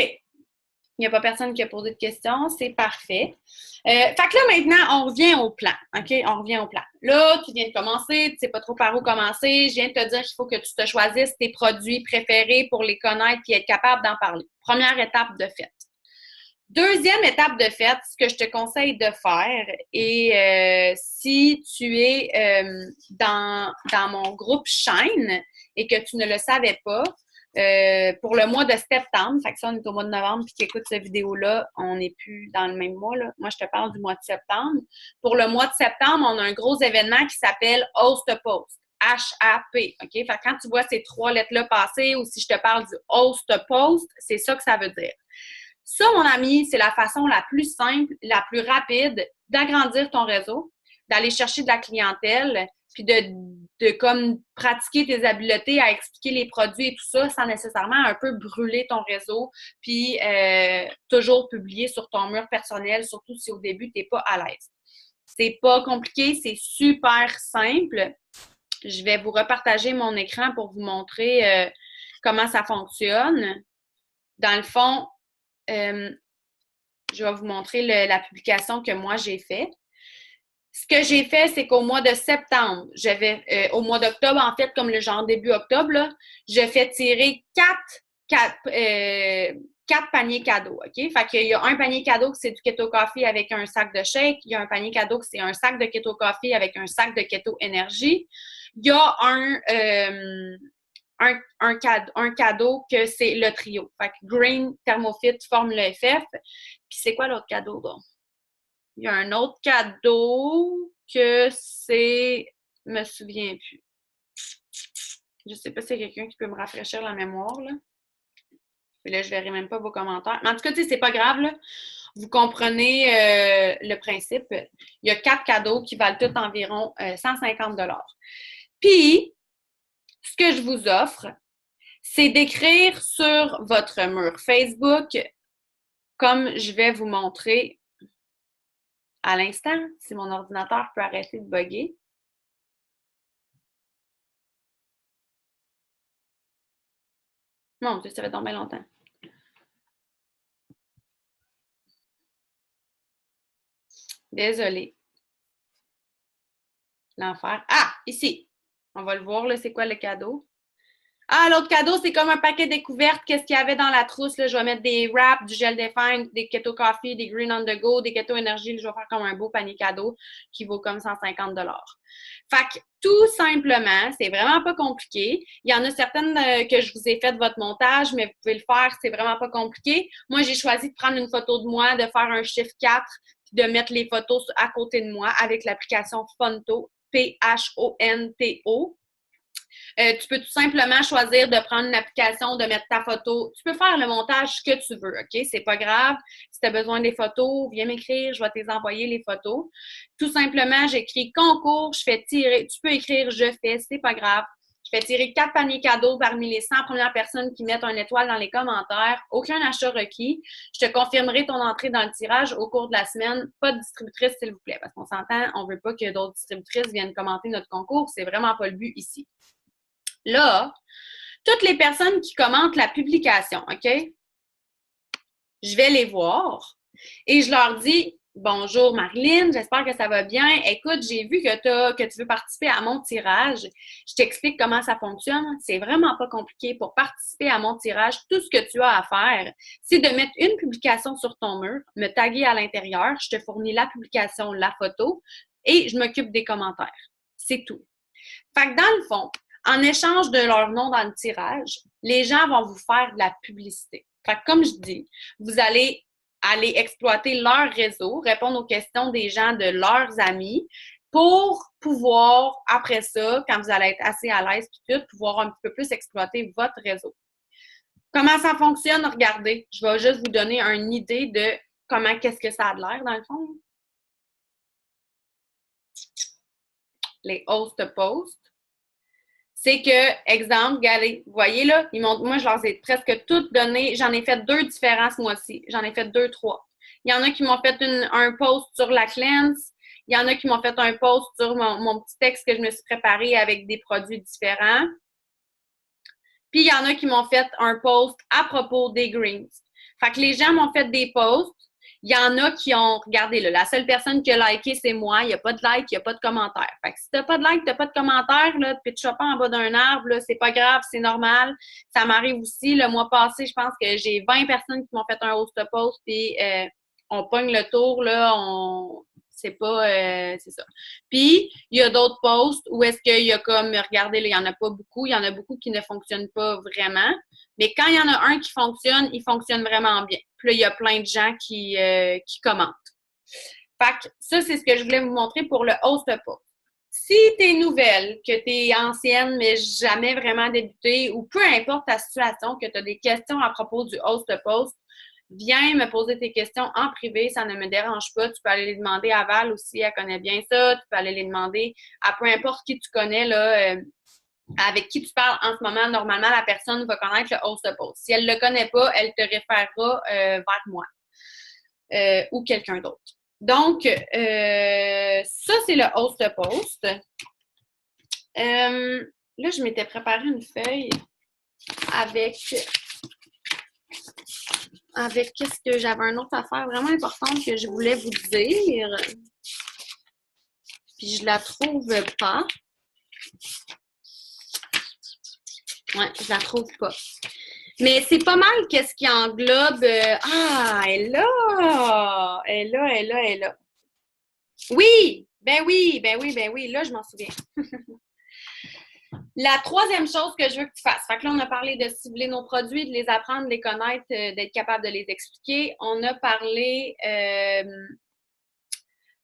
Il n'y a pas personne qui a posé de questions, c'est parfait. Fait que là, maintenant, on revient au plan. OK? On revient au plan. Là, tu viens de commencer, tu ne sais pas trop par où commencer. Je viens de te dire qu'il faut que tu te choisisses tes produits préférés pour les connaître et être capable d'en parler. Première étape de fait. Deuxième étape de fait, ce que je te conseille de faire, et si tu es dans mon groupe Shine et que tu ne le savais pas, pour le mois de septembre, fait que ça, on est au mois de novembre, puis qui écoute cette vidéo-là, on n'est plus dans le même mois, là. Moi, je te parle du mois de septembre. Pour le mois de septembre, on a un gros événement qui s'appelle Host Post. H-A-P, OK? Fait que quand tu vois ces trois lettres-là passer, ou si je te parle du Host Post, c'est ça que ça veut dire. Ça, mon ami, c'est la façon la plus simple, la plus rapide d'agrandir ton réseau, d'aller chercher de la clientèle, puis de comme pratiquer tes habiletés à expliquer les produits et tout ça sans nécessairement un peu brûler ton réseau, puis toujours publier sur ton mur personnel, surtout si au début, tu n'es pas à l'aise. C'est pas compliqué, c'est super simple. Je vais vous repartager mon écran pour vous montrer comment ça fonctionne. Dans le fond, je vais vous montrer la publication que moi j'ai faite. Ce que j'ai fait, c'est qu'au mois de septembre, au mois d'octobre, en fait, comme le genre début octobre, là, je fais tirer quatre paniers cadeaux, OK? Fait qu'il y a un panier cadeau qui c'est du Keto Coffee avec un sac de shake. Il y a un panier cadeau qui c'est un sac de Keto Coffee avec un sac de Keto Énergie. Il y a un cadeau que c'est le trio. Fait que Green, Thermofit, forme le FF. Puis c'est quoi l'autre cadeau, donc? Il y a un autre cadeau que c'est... Je me souviens plus. Je sais pas s'il y a quelqu'un qui peut me rafraîchir la mémoire, là. Puis là, je verrai même pas vos commentaires. Mais en tout cas, tu sais, c'est pas grave, là. Vous comprenez le principe. Il y a 4 cadeaux qui valent tous environ 150 $. Puis, ce que je vous offre, c'est d'écrire sur votre mur Facebook, comme je vais vous montrer à l'instant, si mon ordinateur peut arrêter de bugger. Mon Dieu, ça fait tomber longtemps. Désolée. L'enfer. Ah, ici. On va le voir, là, c'est quoi le cadeau. Ah, l'autre cadeau, c'est comme un paquet découverte. Qu'est-ce qu'il y avait dans la trousse? Là? Je vais mettre des wraps, du gel défine, des Keto Coffee, des Green on the Go, des Keto Energy. Je vais faire comme un beau panier cadeau qui vaut comme 150 $. Fait que tout simplement, c'est vraiment pas compliqué. Il y en a certaines que je vous ai fait votre montage, mais vous pouvez le faire, c'est vraiment pas compliqué. Moi, j'ai choisi de prendre une photo de moi, de faire un chiffre 4, puis de mettre les photos à côté de moi avec l'application Phonto, P-H-O-N-T-O. Tu peux tout simplement choisir de prendre une application, de mettre ta photo. Tu peux faire le montage que tu veux, OK? C'est pas grave. Si tu as besoin des photos, viens m'écrire, je vais te les envoyer les photos. Tout simplement, j'écris concours, je fais tirer. Tu peux écrire je fais, c'est pas grave. Je fais tirer 4 paniers cadeaux parmi les 100 premières personnes qui mettent un étoile dans les commentaires. Aucun achat requis. Je te confirmerai ton entrée dans le tirage au cours de la semaine. Pas de distributrice, s'il vous plaît, parce qu'on s'entend, on veut pas que d'autres distributrices viennent commenter notre concours. C'est vraiment pas le but ici. Là, toutes les personnes qui commentent la publication, OK? Je vais les voir et je leur dis « Bonjour Marilyn, j'espère que ça va bien. Écoute, j'ai vu que tu veux participer à mon tirage. Je t'explique comment ça fonctionne. C'est vraiment pas compliqué. Pour participer à mon tirage, tout ce que tu as à faire, c'est de mettre une publication sur ton mur, me taguer à l'intérieur, je te fournis la publication, la photo et je m'occupe des commentaires. C'est tout. Fait que dans le fond, en échange de leur nom dans le tirage, les gens vont vous faire de la publicité. Fait que comme je dis, vous allez aller exploiter leur réseau, répondre aux questions des gens, de leurs amis, pour pouvoir, après ça, quand vous allez être assez à l'aise, puis tout, pouvoir un petit peu plus exploiter votre réseau. Comment ça fonctionne? Regardez, je vais juste vous donner une idée de qu'est-ce que ça a de l'air, dans le fond. les host posts, c'est que, exemple, regardez, vous voyez là, moi, je leur ai presque toutes donné. J'en ai fait 2 différents ce mois-ci. J'en ai fait 2, 3. Il y en a qui m'ont fait un post sur la cleanse. Il y en a qui m'ont fait un post sur mon petit texte que je me suis préparé avec des produits différents. Puis, il y en a qui m'ont fait un post à propos des greens. Fait que les gens m'ont fait des posts. Il y en a qui ont, regardez là, la seule personne qui a liké, c'est moi. Il n'y a pas de like, il n'y a pas de commentaire. Fait que si t'as pas de like, t'as pas de commentaire, là, puis tu pas en bas d'un arbre, là, c'est pas grave, c'est normal. Ça m'arrive aussi. Le mois passé, je pense que j'ai 20 personnes qui m'ont fait un host post, puis on pogne le tour, là, c'est pas, c'est ça. Puis, il y a d'autres posts où est-ce qu'il y a comme, regardez, là, il n'y en a pas beaucoup. Il y en a beaucoup qui ne fonctionnent pas vraiment. Mais quand il y en a un qui fonctionne, il fonctionne vraiment bien. Puis là, il y a plein de gens qui commentent. Fait que ça, c'est ce que je voulais vous montrer pour le host post. Si tu es nouvelle, que tu es ancienne, mais jamais vraiment débuté, ou peu importe ta situation, que tu as des questions à propos du host post, viens me poser tes questions en privé, ça ne me dérange pas. Tu peux aller les demander à Val aussi, elle connaît bien ça. Tu peux aller les demander à peu importe qui tu connais, là, avec qui tu parles en ce moment. Normalement, la personne va connaître le host post. Si elle ne le connaît pas, elle te référera vers moi ou quelqu'un d'autre. Donc, ça, c'est le host post. Là, je m'étais préparé une feuille avec qu'est-ce que j'avais une autre affaire vraiment importante que je voulais vous dire. Puis je la trouve pas. Ouais, je la trouve pas. Mais c'est pas mal qu'est-ce qui englobe. Elle est là! Elle est là, elle est là, elle est là. Oui! Ben oui, ben oui, ben oui. Là, je m'en souviens. La troisième chose que je veux que tu fasses, fait que là, on a parlé de cibler nos produits, de les apprendre, de les connaître, d'être capable de les expliquer. On a parlé...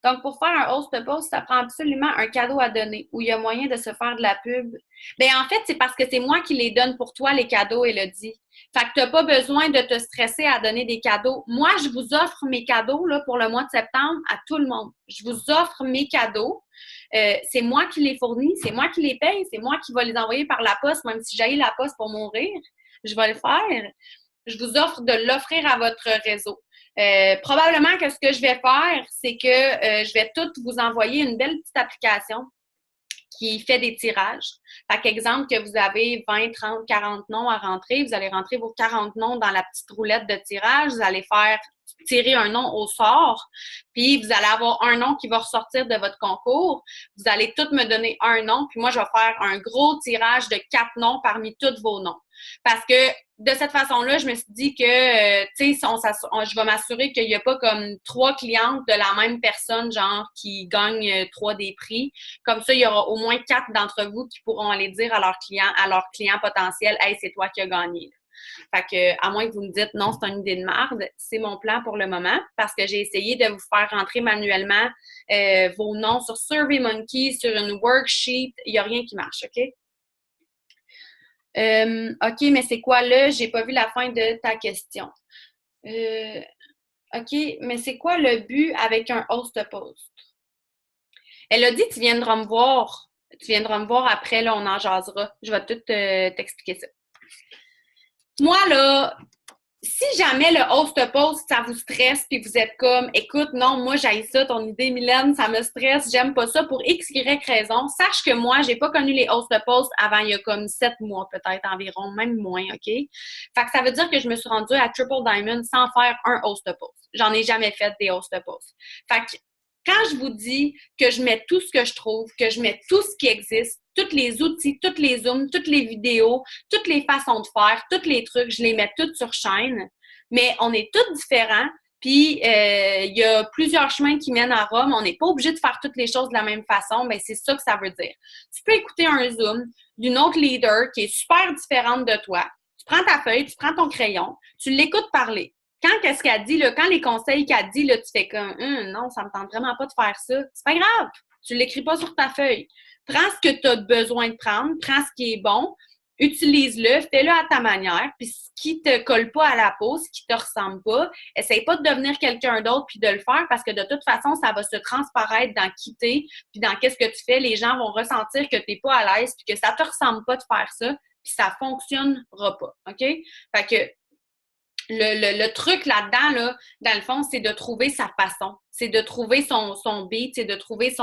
Donc, pour faire un host post, ça prend absolument un cadeau à donner où il y a moyen de se faire de la pub. Bien, en fait, c'est parce que c'est moi qui les donne pour toi, les cadeaux, Élodie. Fait que tu n'as pas besoin de te stresser à donner des cadeaux. Moi, je vous offre mes cadeaux là, pour le mois de septembre à tout le monde. Je vous offre mes cadeaux. C'est moi qui les fournis, c'est moi qui les paye, c'est moi qui vais les envoyer par la poste, même si j'ai la poste pour mourir. Je vais le faire. Je vous offre de l'offrir à votre réseau. Probablement que ce que je vais faire, c'est que je vais toutes vous envoyer une belle petite application qui fait des tirages. Fait qu'exemple que vous avez 20, 30, 40 noms à rentrer, vous allez rentrer vos 40 noms dans la petite roulette de tirage, vous allez faire tirer un nom au sort, puis vous allez avoir un nom qui va ressortir de votre concours. Vous allez toutes me donner un nom, puis moi, je vais faire un gros tirage de 4 noms parmi tous vos noms. Parce que de cette façon-là, je me suis dit que, tu sais, je vais m'assurer qu'il n'y a pas comme 3 clientes de la même personne, genre, qui gagnent 3 des prix. Comme ça, il y aura au moins 4 d'entre vous qui pourront aller dire à leurs clients potentiels, « Hey, c'est toi qui as gagné. » Fait que, à moins que vous me dites, non, c'est une idée de merde, c'est mon plan pour le moment parce que j'ai essayé de vous faire rentrer manuellement vos noms sur SurveyMonkey, sur une worksheet. Il n'y a rien qui marche, OK? OK, mais c'est quoi là? J'ai pas vu la fin de ta question. OK, mais c'est quoi le but avec un host post? Elle a dit, tu viendras me voir. Tu viendras me voir après, là, on en jasera. Je vais tout t'expliquer ça. Moi, là, si jamais le host post, ça vous stresse puis vous êtes comme, écoute, non, moi, j'haïs ça, ton idée, Mylène, ça me stresse, j'aime pas ça pour X, Y raison, sache que moi, j'ai pas connu les host posts avant il y a comme 7 mois peut-être environ, même moins, OK? Fait que ça veut dire que je me suis rendue à Triple Diamond sans faire un host post. J'en ai jamais fait des host posts. Fait que quand je vous dis que je mets tout ce que je trouve, que je mets tout ce qui existe, tous les outils, tous les zooms, toutes les vidéos, toutes les façons de faire, tous les trucs, je les mets toutes sur chaîne, mais on est tous différents, puis il y a plusieurs chemins qui mènent à Rome, on n'est pas obligé de faire toutes les choses de la même façon, mais c'est ça que ça veut dire. Tu peux écouter un zoom d'une autre leader qui est super différente de toi, tu prends ta feuille, tu prends ton crayon, tu l'écoutes parler. Quand qu'est-ce qu'elle dit, là, quand les conseils qu'elle dit, là, tu fais comme non, ça me tente vraiment pas de faire ça. C'est pas grave. Tu l'écris pas sur ta feuille. Prends ce que tu as besoin de prendre, prends ce qui est bon, utilise-le, fais-le à ta manière, puis ce qui te colle pas à la peau, ce qui te ressemble pas, essaye pas de devenir quelqu'un d'autre puis de le faire parce que de toute façon, ça va se transparaître dans qui t'es puis dans qu'est-ce que tu fais. Les gens vont ressentir que t'es pas à l'aise puis que ça te ressemble pas de faire ça puis ça fonctionnera pas, OK? Fait que le truc là-dedans, là, dans le fond, c'est de trouver sa façon. C'est de trouver son beat, c'est de trouver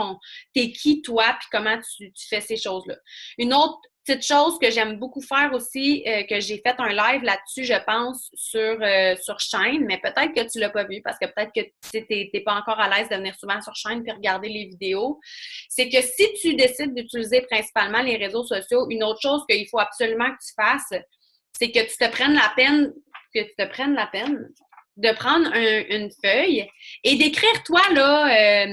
t'es qui, toi, puis comment tu fais ces choses-là. Une autre petite chose que j'aime beaucoup faire aussi, que j'ai fait un live là-dessus, je pense, sur Shine, mais peut-être que tu l'as pas vu parce que peut-être que tu t'es pas encore à l'aise de venir souvent sur Shine puis regarder les vidéos. C'est que si tu décides d'utiliser principalement les réseaux sociaux, une autre chose qu'il faut absolument que tu fasses, c'est que tu te prennes la peine de prendre une feuille et d'écrire, toi, là,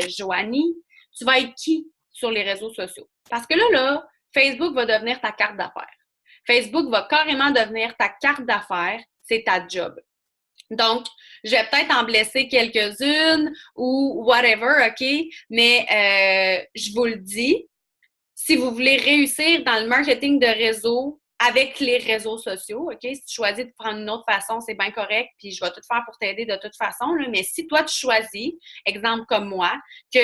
Joanie, tu vas être qui sur les réseaux sociaux? Parce que là, Facebook va devenir ta carte d'affaires. Facebook va carrément devenir ta carte d'affaires, c'est ta job. Donc, je vais peut-être en blesser quelques-unes ou whatever, OK? Mais je vous le dis, si vous voulez réussir dans le marketing de réseau avec les réseaux sociaux, OK? Si tu choisis de prendre une autre façon, c'est bien correct, puis je vais tout faire pour t'aider de toute façon, là. Mais si toi, tu choisis, exemple comme moi, que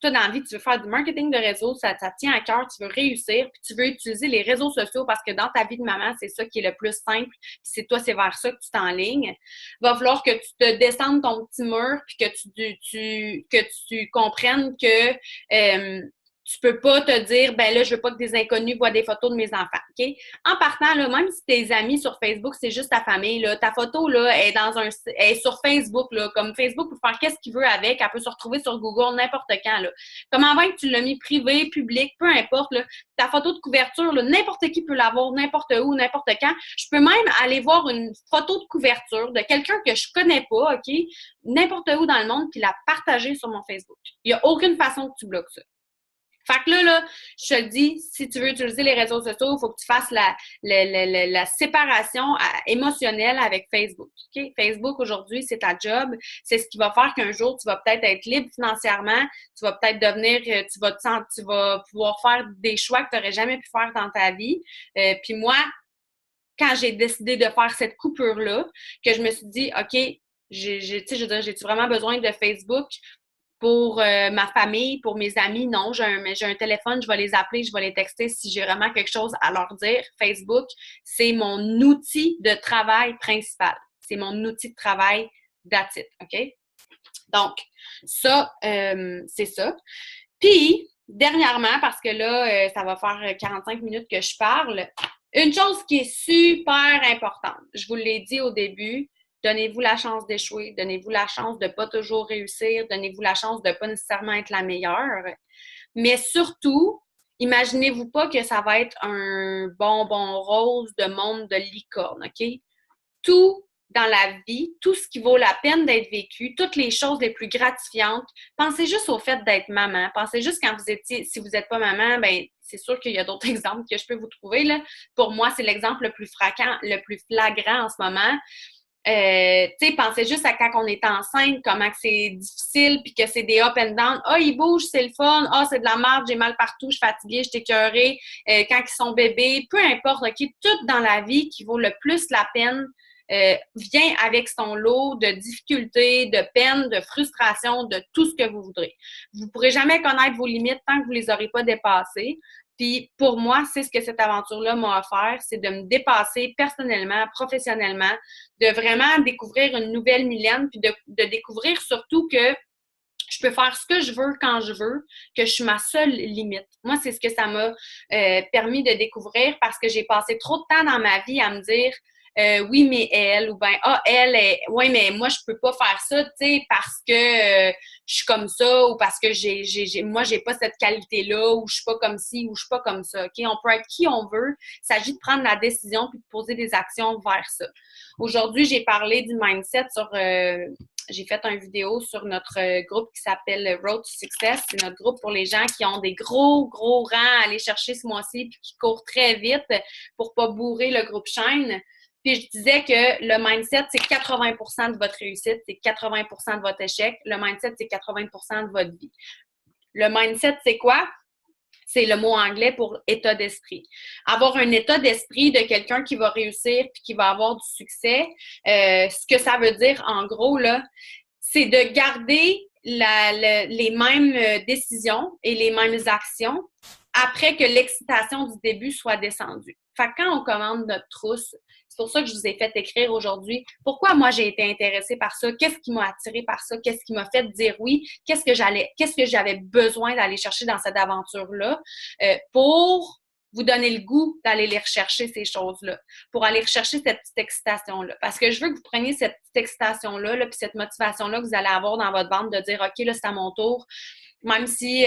toi, dans la vie, tu veux faire du marketing de réseau, ça tient à cœur, tu veux réussir, puis tu veux utiliser les réseaux sociaux parce que dans ta vie de maman, c'est ça qui est le plus simple, puis c'est vers ça que tu t'enlignes. Il va falloir que tu te descendes ton petit mur, puis que tu comprennes que tu peux pas te dire, ben là, je veux pas que des inconnus voient des photos de mes enfants, OK? En partant, là, même si tes amis sur Facebook, c'est juste ta famille, là, ta photo, là, est sur Facebook, là, comme Facebook peut faire qu'est-ce qu'il veut avec, elle peut se retrouver sur Google n'importe quand, là. Comme avant que tu l'as mis privé, public, peu importe, là, ta photo de couverture, là, n'importe qui peut l'avoir, n'importe où, n'importe quand. Je peux même aller voir une photo de couverture de quelqu'un que je connais pas, OK? N'importe où dans le monde, puis la partager sur mon Facebook. Il y a aucune façon que tu bloques ça. Fait que là, je te le dis, si tu veux utiliser les réseaux sociaux, il faut que tu fasses la séparation émotionnelle avec Facebook. Okay? Facebook, aujourd'hui, c'est ta job. C'est ce qui va faire qu'un jour, tu vas peut-être être libre financièrement. Tu vas peut-être devenir, tu vas pouvoir faire des choix que tu n'aurais jamais pu faire dans ta vie. Puis moi, quand j'ai décidé de faire cette coupure-là, que je me suis dit, OK, j'ai-tu vraiment besoin de Facebook pour ma famille, pour mes amis? Non, j'ai un téléphone, je vais les appeler, je vais les texter si j'ai vraiment quelque chose à leur dire. Facebook, c'est mon outil de travail principal. C'est mon outil de travail that's it, OK? Donc, ça, c'est ça. Puis, dernièrement, parce que là, ça va faire 45 minutes que je parle, une chose qui est super importante, je vous l'ai dit au début, donnez-vous la chance d'échouer, donnez-vous la chance de ne pas toujours réussir, donnez-vous la chance de ne pas nécessairement être la meilleure. Mais surtout, imaginez-vous pas que ça va être un bonbon rose de monde de licorne, OK? Tout dans la vie, tout ce qui vaut la peine d'être vécu, toutes les choses les plus gratifiantes, pensez juste au fait d'être maman. Pensez juste quand vous étiez, si vous n'êtes pas maman, ben c'est sûr qu'il y a d'autres exemples que je peux vous trouver, là. Pour moi, c'est l'exemple le plus flagrant en ce moment. Tu sais, pensez juste à quand on est enceinte, comment que c'est difficile, puis que c'est des up and down. Ah, il bouge, c'est le fun. Ah, c'est de la merde, j'ai mal partout, je suis fatiguée, je suis écœurée. Quand ils sont bébés, peu importe, OK, tout dans la vie qui vaut le plus la peine vient avec son lot de difficultés, de peines, de frustrations, de tout ce que vous voudrez. Vous ne pourrez jamais connaître vos limites tant que vous ne les aurez pas dépassées. Puis pour moi, c'est ce que cette aventure-là m'a offert, c'est de me dépasser personnellement, professionnellement, de vraiment découvrir une nouvelle Mylène, puis de découvrir surtout que je peux faire ce que je veux quand je veux, que je suis ma seule limite. Moi, c'est ce que ça m'a permis de découvrir parce que j'ai passé trop de temps dans ma vie à me dire oui, mais elle, ou bien, ah, oui, mais moi, je peux pas faire ça, tu sais, parce que je suis comme ça, ou parce que moi, j'ai pas cette qualité-là, ou je suis pas comme ci, ou je suis pas comme ça, OK? On peut être qui on veut. Il s'agit de prendre la décision puis de poser des actions vers ça. Aujourd'hui, j'ai parlé du mindset j'ai fait une vidéo sur notre groupe qui s'appelle Road to Success. C'est notre groupe pour les gens qui ont des gros rangs à aller chercher ce mois-ci puis qui courent très vite pour pas bourrer le groupe Shine. Puis je disais que le mindset, c'est 80% de votre réussite, c'est 80% de votre échec. Le mindset, c'est 80% de votre vie. Le mindset, c'est quoi? C'est le mot anglais pour état d'esprit. Avoir un état d'esprit de quelqu'un qui va réussir puis qui va avoir du succès, ce que ça veut dire en gros, là, c'est de garder les mêmes décisions et les mêmes actions après que l'excitation du début soit descendue. Fait que quand on commande notre trousse, c'est pour ça que je vous ai fait écrire aujourd'hui pourquoi moi j'ai été intéressée par ça, qu'est-ce qui m'a attirée par ça, qu'est-ce qui m'a fait dire oui, qu'est-ce que j'avais besoin d'aller chercher dans cette aventure-là pour vous donner le goût d'aller les rechercher, ces choses-là, pour aller rechercher cette petite excitation-là. Parce que je veux que vous preniez cette petite excitation-là, là, puis cette motivation-là que vous allez avoir dans votre ventre de dire, OK, là, c'est à mon tour. Même si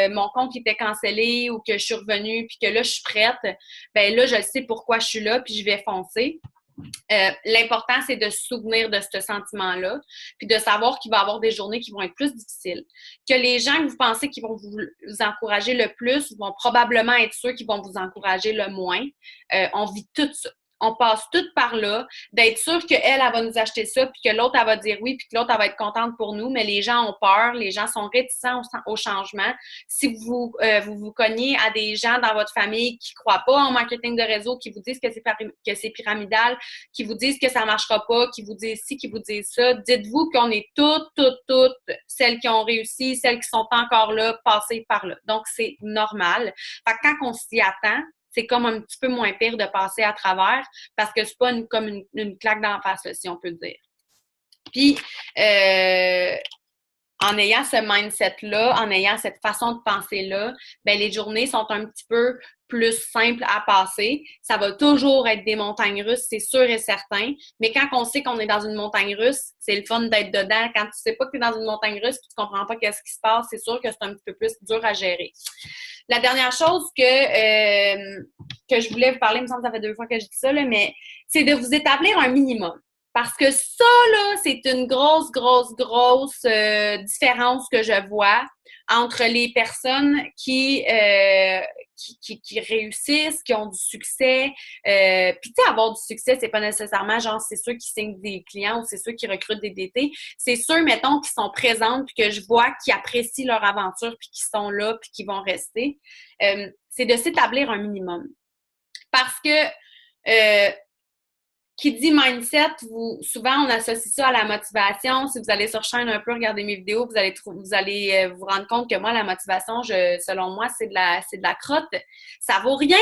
mon compte était cancellé ou que je suis revenue puis que là, je suis prête, ben là, je sais pourquoi je suis là puis je vais foncer. L'important, c'est de se souvenir de ce sentiment-là, puis de savoir qu'il va y avoir des journées qui vont être plus difficiles. Que les gens que vous pensez qui vont vous encourager le plus vont probablement être ceux qui vont vous encourager le moins. On vit tout ça. On passe tout par là, d'être sûr qu'elle, elle va nous acheter ça, puis que l'autre, elle va dire oui, puis que l'autre, elle va être contente pour nous, mais les gens ont peur, les gens sont réticents au changement. Si vous cognez à des gens dans votre famille qui ne croient pas en marketing de réseau, qui vous disent que c'est pyramidal, qui vous disent que ça ne marchera pas, qui vous disent ci, qui vous disent ça, dites-vous qu'on est toutes, celles qui ont réussi, celles qui sont encore là, passées par là. Donc, c'est normal. Fait que quand on s'y attend, c'est comme un petit peu moins pire de passer à travers parce que c'est pas comme une claque d'en face, là, si on peut dire. Puis, en ayant ce mindset-là, en ayant cette façon de penser-là, ben les journées sont un petit peu plus simples à passer. Ça va toujours être des montagnes russes, c'est sûr et certain. Mais quand on sait qu'on est dans une montagne russe, c'est le fun d'être dedans. Quand tu sais pas que tu es dans une montagne russe et tu comprends pas qu'est-ce qui se passe, c'est sûr que c'est un petit peu plus dur à gérer. La dernière chose que je voulais vous parler, il me semble que ça fait 2 fois que je dis ça, là, mais c'est de vous établir un minimum. Parce que ça, là, c'est une grosse différence que je vois entre les personnes qui réussissent, qui ont du succès. Puis, tu sais, avoir du succès, c'est pas nécessairement genre c'est ceux qui signent des clients ou c'est ceux qui recrutent des DT. C'est ceux, mettons, qui sont présentes puis que je vois qui apprécient leur aventure puis qui sont là puis qui vont rester. C'est de s'établir un minimum. Parce que qui dit mindset, souvent on associe ça à la motivation. Si vous allez sur chaîne un peu, regarder mes vidéos, vous allez vous rendre compte que moi, la motivation, selon moi, c'est de la crotte. Ça vaut rien.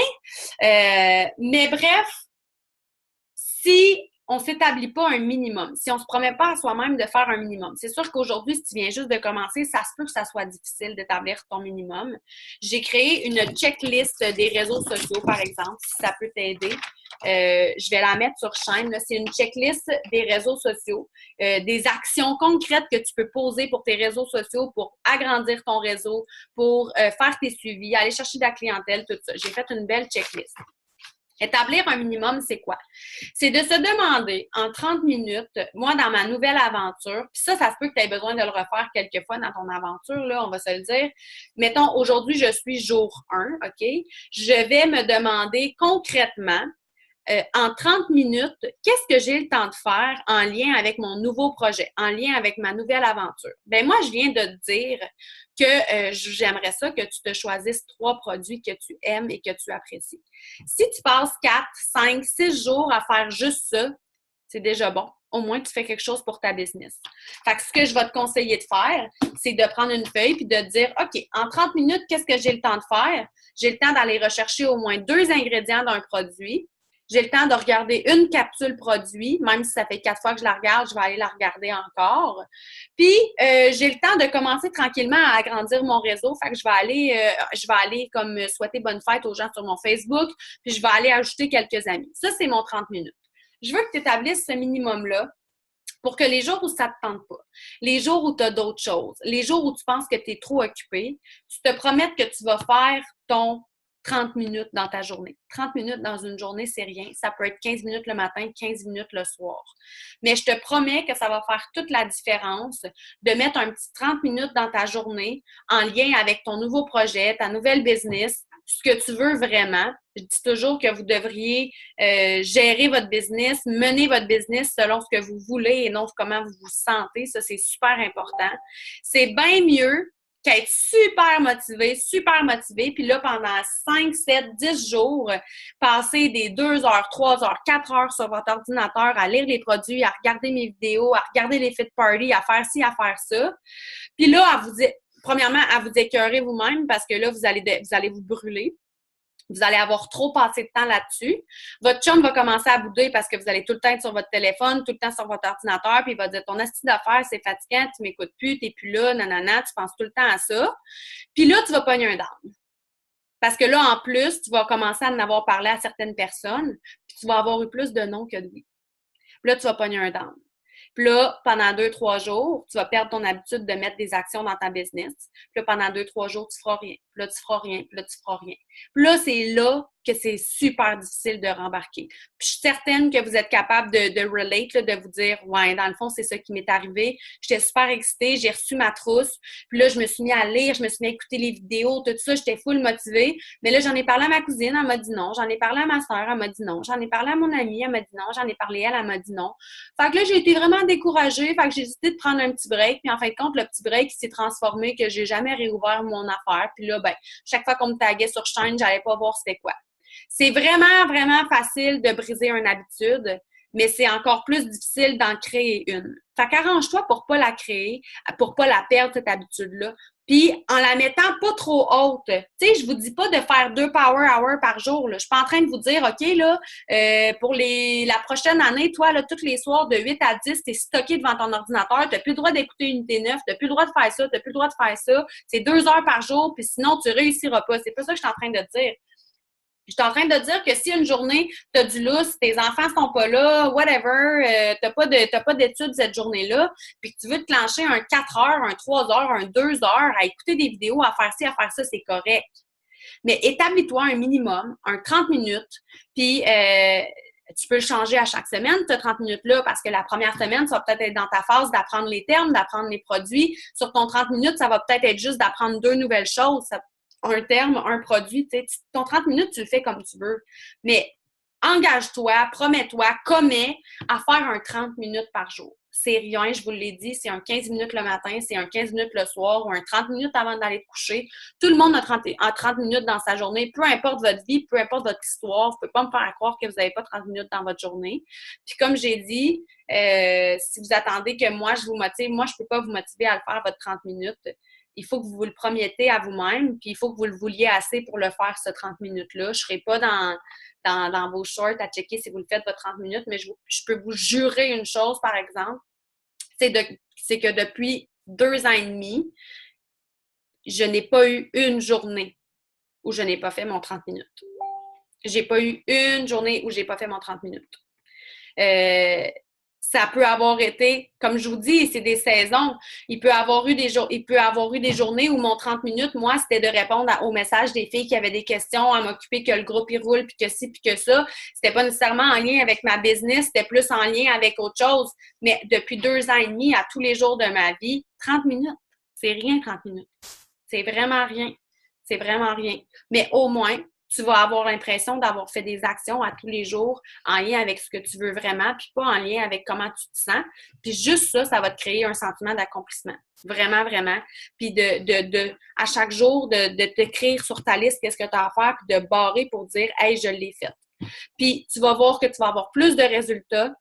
Mais bref, si on ne s'établit pas un minimum, si on ne se promet pas à soi-même de faire un minimum, c'est sûr qu'aujourd'hui, si tu viens juste de commencer, ça se peut que ça soit difficile d'établir ton minimum. J'ai créé une checklist des réseaux sociaux, par exemple, si ça peut t'aider. Je vais la mettre sur chaîne. C'est une checklist des réseaux sociaux, des actions concrètes que tu peux poser pour tes réseaux sociaux, pour agrandir ton réseau, pour faire tes suivis, aller chercher de la clientèle, tout ça. J'ai fait une belle checklist. Établir un minimum, c'est quoi? C'est de se demander en 30 minutes, moi, dans ma nouvelle aventure, puis ça se peut que tu aies besoin de le refaire quelques fois dans ton aventure, là, on va se le dire. Mettons, aujourd'hui, je suis jour 1, OK? Je vais me demander concrètement, en 30 minutes, qu'est-ce que j'ai le temps de faire en lien avec mon nouveau projet, en lien avec ma nouvelle aventure? Bien, moi, je viens de te dire que j'aimerais ça que tu te choisisses 3 produits que tu aimes et que tu apprécies. Si tu passes 4, 5, 6 jours à faire juste ça, c'est déjà bon. Au moins, tu fais quelque chose pour ta business. Fait que ce que je vais te conseiller de faire, c'est de prendre une feuille puis de te dire, OK, en 30 minutes, qu'est-ce que j'ai le temps de faire? J'ai le temps d'aller rechercher au moins 2 ingrédients d'un produit. J'ai le temps de regarder une capsule produit, même si ça fait 4 fois que je la regarde, je vais aller la regarder encore. Puis, j'ai le temps de commencer tranquillement à agrandir mon réseau. Fait que je vais aller comme souhaiter bonne fête aux gens sur mon Facebook, puis je vais aller ajouter quelques amis. Ça, c'est mon 30 minutes. Je veux que tu établisses ce minimum-là pour que les jours où ça ne te tente pas, les jours où tu as d'autres choses, les jours où tu penses que tu es trop occupé, tu te promettes que tu vas faire ton 30 minutes dans ta journée. 30 minutes dans une journée, c'est rien. Ça peut être 15 minutes le matin, 15 minutes le soir. Mais je te promets que ça va faire toute la différence de mettre un petit 30 minutes dans ta journée en lien avec ton nouveau projet, ta nouvelle business, ce que tu veux vraiment. Je dis toujours que vous devriez gérer votre business, mener votre business selon ce que vous voulez et non comment vous vous sentez. Ça, c'est super important. C'est bien mieux qu'être super motivé, puis là, pendant 5, 7, 10 jours, passer des 2 heures, 3 heures, 4 heures sur votre ordinateur à lire les produits, à regarder mes vidéos, à regarder les fit parties, à faire ci, à faire ça. Puis là, premièrement, à vous écœurer vous-même parce que là, vous allez vous brûler. Vous allez avoir trop passé de temps là-dessus. Votre chum va commencer à bouder parce que vous allez tout le temps être sur votre téléphone, tout le temps sur votre ordinateur, puis il va dire ton astuce d'affaires, c'est fatigant, tu m'écoutes plus, t'es plus là, nanana, tu penses tout le temps à ça. Puis là, tu vas pogner un down. Parce que là, en plus, tu vas commencer à en avoir parlé à certaines personnes, puis tu vas avoir eu plus de non que de oui. Puis là, tu vas pogner un down. Puis là, pendant 2-3 jours, tu vas perdre ton habitude de mettre des actions dans ta business. Puis là, pendant 2-3 jours, tu feras rien. Puis là, tu feras rien. Puis là, tu feras rien. Puis là, c'est là que c'est super difficile de rembarquer. Puis je suis certaine que vous êtes capable de relate, là, de vous dire, ouais, dans le fond, c'est ça qui m'est arrivé. J'étais super excitée, j'ai reçu ma trousse. Puis là, je me suis mis à lire, je me suis mis à écouter les vidéos, tout ça, j'étais full motivée. Mais là, j'en ai parlé à ma cousine, elle m'a dit non. J'en ai parlé à ma soeur, elle m'a dit non. J'en ai parlé à mon amie, elle m'a dit non. J'en ai parlé à elle m'a dit non. Fait que là, j'ai été vraiment découragée. Fait que j'ai décidé de prendre un petit break. Puis en fin de compte, le petit break s'est transformé que j'ai jamais réouvert mon affaire. Puis là, ben, chaque fois qu'on me taguait sur Shine, j'allais pas voir c'était quoi. C'est vraiment, vraiment facile de briser une habitude, mais c'est encore plus difficile d'en créer une. Fait qu'arrange-toi pour pas la créer, pour pas la perdre, cette habitude-là. Puis, en la mettant pas trop haute. Tu sais, je vous dis pas de faire 2 power hours par jour, là. Je suis pas en train de vous dire, OK, là, pour la prochaine année, toi, là, tous les soirs, de 8 à 10, t'es stocké devant ton ordinateur, t'as plus le droit d'écouter Unité 9, t'as plus le droit de faire ça, t'as plus le droit de faire ça. C'est 2 heures par jour, puis sinon, tu réussiras pas. C'est pas ça que je suis en train de dire. Je suis en train de dire que si une journée, tu as du lousse, tes enfants sont pas là, whatever, t'as pas d'études cette journée-là, puis que tu veux te clencher un 4 heures, un 3 heures, un 2 heures à écouter des vidéos, à faire ci, à faire ça, c'est correct. Mais établis-toi un minimum, un 30 minutes, puis tu peux le changer à chaque semaine, ce 30 minutes-là, parce que la première semaine, ça va peut-être être dans ta phase d'apprendre les termes, d'apprendre les produits. Sur ton 30 minutes, ça va peut-être être juste d'apprendre 2 nouvelles choses. Un terme, un produit, tu sais, ton 30 minutes, tu le fais comme tu veux. Mais engage-toi, promets-toi, commets à faire un 30 minutes par jour. C'est rien, je vous l'ai dit, c'est un 15 minutes le matin, c'est un 15 minutes le soir ou un 30 minutes avant d'aller te coucher. Tout le monde a 30 minutes dans sa journée, peu importe votre vie, peu importe votre histoire. Vous ne pouvez pas me faire croire que vous n'avez pas 30 minutes dans votre journée. Puis comme j'ai dit, si vous attendez que moi, je vous motive, moi, je ne peux pas vous motiver à le faire, votre 30 minutes. Il faut que vous le promettez à vous-même, puis il faut que vous le vouliez assez pour le faire, ce 30 minutes-là. Je ne serai pas dans vos shorts à checker si vous le faites, votre 30 minutes, mais je peux vous jurer une chose, par exemple, c'est que depuis 2 ans et demi, je n'ai pas eu une journée où je n'ai pas fait mon 30 minutes. J'ai pas eu une journée où j'ai pas fait mon 30 minutes. Ça peut avoir été, comme je vous dis, c'est des saisons. Il peut avoir eu des journées où mon 30 minutes, moi, c'était de répondre aux messages des filles qui avaient des questions, à m'occuper que le groupe il roule, puis que ci, puis que ça. C'était pas nécessairement en lien avec ma business, c'était plus en lien avec autre chose. Mais depuis 2 ans et demi, à tous les jours de ma vie, 30 minutes, c'est rien 30 minutes. C'est vraiment rien. C'est vraiment rien. Mais au moins, tu vas avoir l'impression d'avoir fait des actions à tous les jours en lien avec ce que tu veux vraiment, puis pas en lien avec comment tu te sens. Puis juste ça, ça va te créer un sentiment d'accomplissement. Vraiment, vraiment. Puis à chaque jour, de t'écrire sur ta liste qu'est-ce que tu as à faire, puis de barrer pour dire « Hey, je l'ai fait ». Puis tu vas voir que tu vas avoir plus de résultats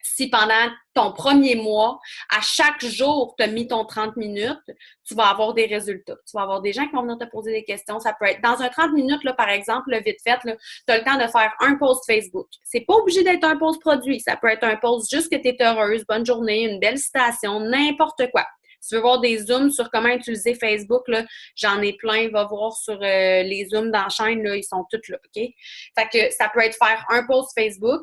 si pendant ton premier mois, à chaque jour, tu as mis ton 30 minutes, tu vas avoir des résultats. Tu vas avoir des gens qui vont venir te poser des questions. Ça peut être dans un 30 minutes, là, par exemple, là, vite fait, tu as le temps de faire un post Facebook. C'est pas obligé d'être un post produit. Ça peut être un post juste que tu es heureuse, bonne journée, une belle citation, n'importe quoi. Si tu veux voir des zooms sur comment utiliser Facebook, là, j'en ai plein. Va voir sur les zooms dans la chaîne, là, ils sont tous là, OK? Fait que ça peut être faire un post Facebook.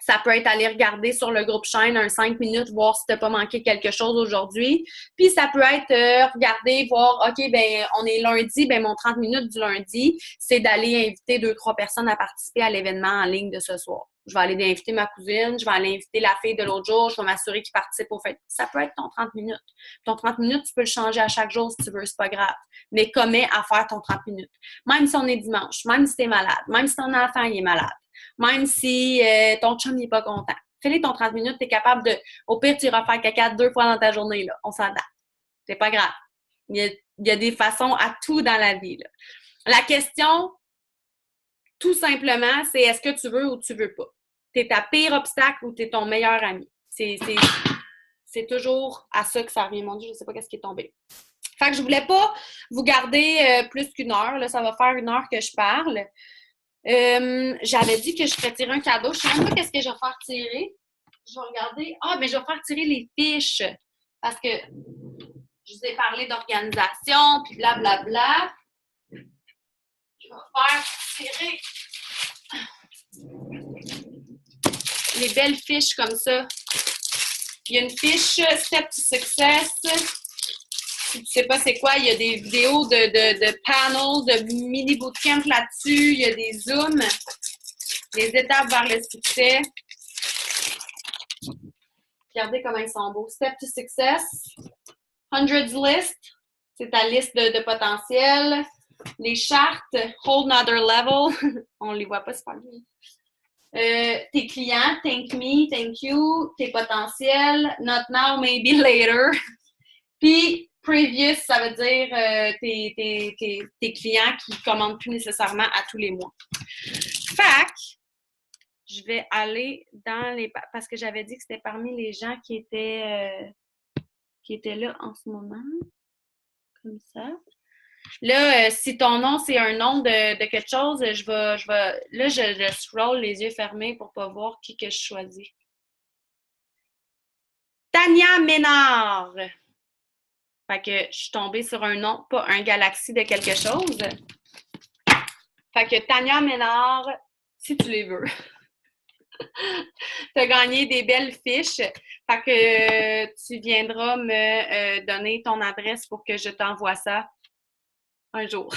Ça peut être aller regarder sur le groupe Shine un 5 minutes, voir si tu n'as pas manqué quelque chose aujourd'hui. Puis ça peut être regarder, voir, OK, ben on est lundi, ben mon 30 minutes du lundi, c'est d'aller inviter 2-3 personnes à participer à l'événement en ligne de ce soir. Je vais aller inviter ma cousine, je vais aller inviter la fille de l'autre jour, je vais m'assurer qu'ils participent au fait. Ça peut être ton 30 minutes. Ton 30 minutes, tu peux le changer à chaque jour si tu veux, c'est pas grave. Mais commets à faire ton 30 minutes. Même si on est dimanche, même si tu es malade, même si ton enfant il est malade. Même si ton chum n'est pas content. Fais-les ton 30 minutes, tu es capable de... Au pire, tu iras faire caca 2 fois dans ta journée, là. On s'adapte. C'est pas grave. Il y a des façons à tout dans la vie, là. La question, tout simplement, c'est est-ce que tu veux ou tu veux pas? T'es ta pire obstacle ou t'es ton meilleur ami? C'est toujours à ça que ça revient. Mon Dieu, je sais pas qu'est-ce qui est tombé. Fait que je voulais pas vous garder plus qu'une heure. Là, ça va faire une heure que je parle. J'avais dit que je ferais tirer un cadeau. Je sais même pas qu'est-ce que je vais faire tirer. Je vais regarder. Ah, mais je vais faire tirer les fiches. Parce que je vous ai parlé d'organisation, puis blablabla. Je vais faire tirer les belles fiches comme ça. Il y a une fiche Step to Success. Si tu ne sais pas c'est quoi, il y a des vidéos de panels, de mini bootcamp là-dessus. Il y a des zooms, les étapes vers le succès. Regardez comment ils sont beaux. Step to Success. Hundreds List, c'est ta liste de potentiel. Les chartes, Whole Another Level. On ne les voit pas super bien. Tes clients, thank me, thank you, tes potentiels, not now, maybe later. Puis, previous, ça veut dire tes clients qui ne commandent plus nécessairement à tous les mois. Fait que, je vais aller dans les... Parce que j'avais dit que c'était parmi les gens qui étaient là en ce moment. Comme ça. Là, si ton nom, c'est un nom de quelque chose, je vais. Là, je scroll les yeux fermés pour pas voir qui que je choisis. Tania Ménard. Fait que je suis tombée sur un nom, pas un galaxie de quelque chose. Fait que Tania Ménard, si tu les veux. Tu as gagné des belles fiches. Fait que tu viendras me donner ton adresse pour que je t'envoie ça un jour.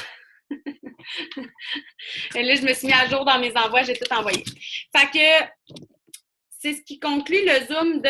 Et là, je me suis mis à jour dans mes envois, j'ai tout envoyé. Fait que c'est ce qui conclut le Zoom de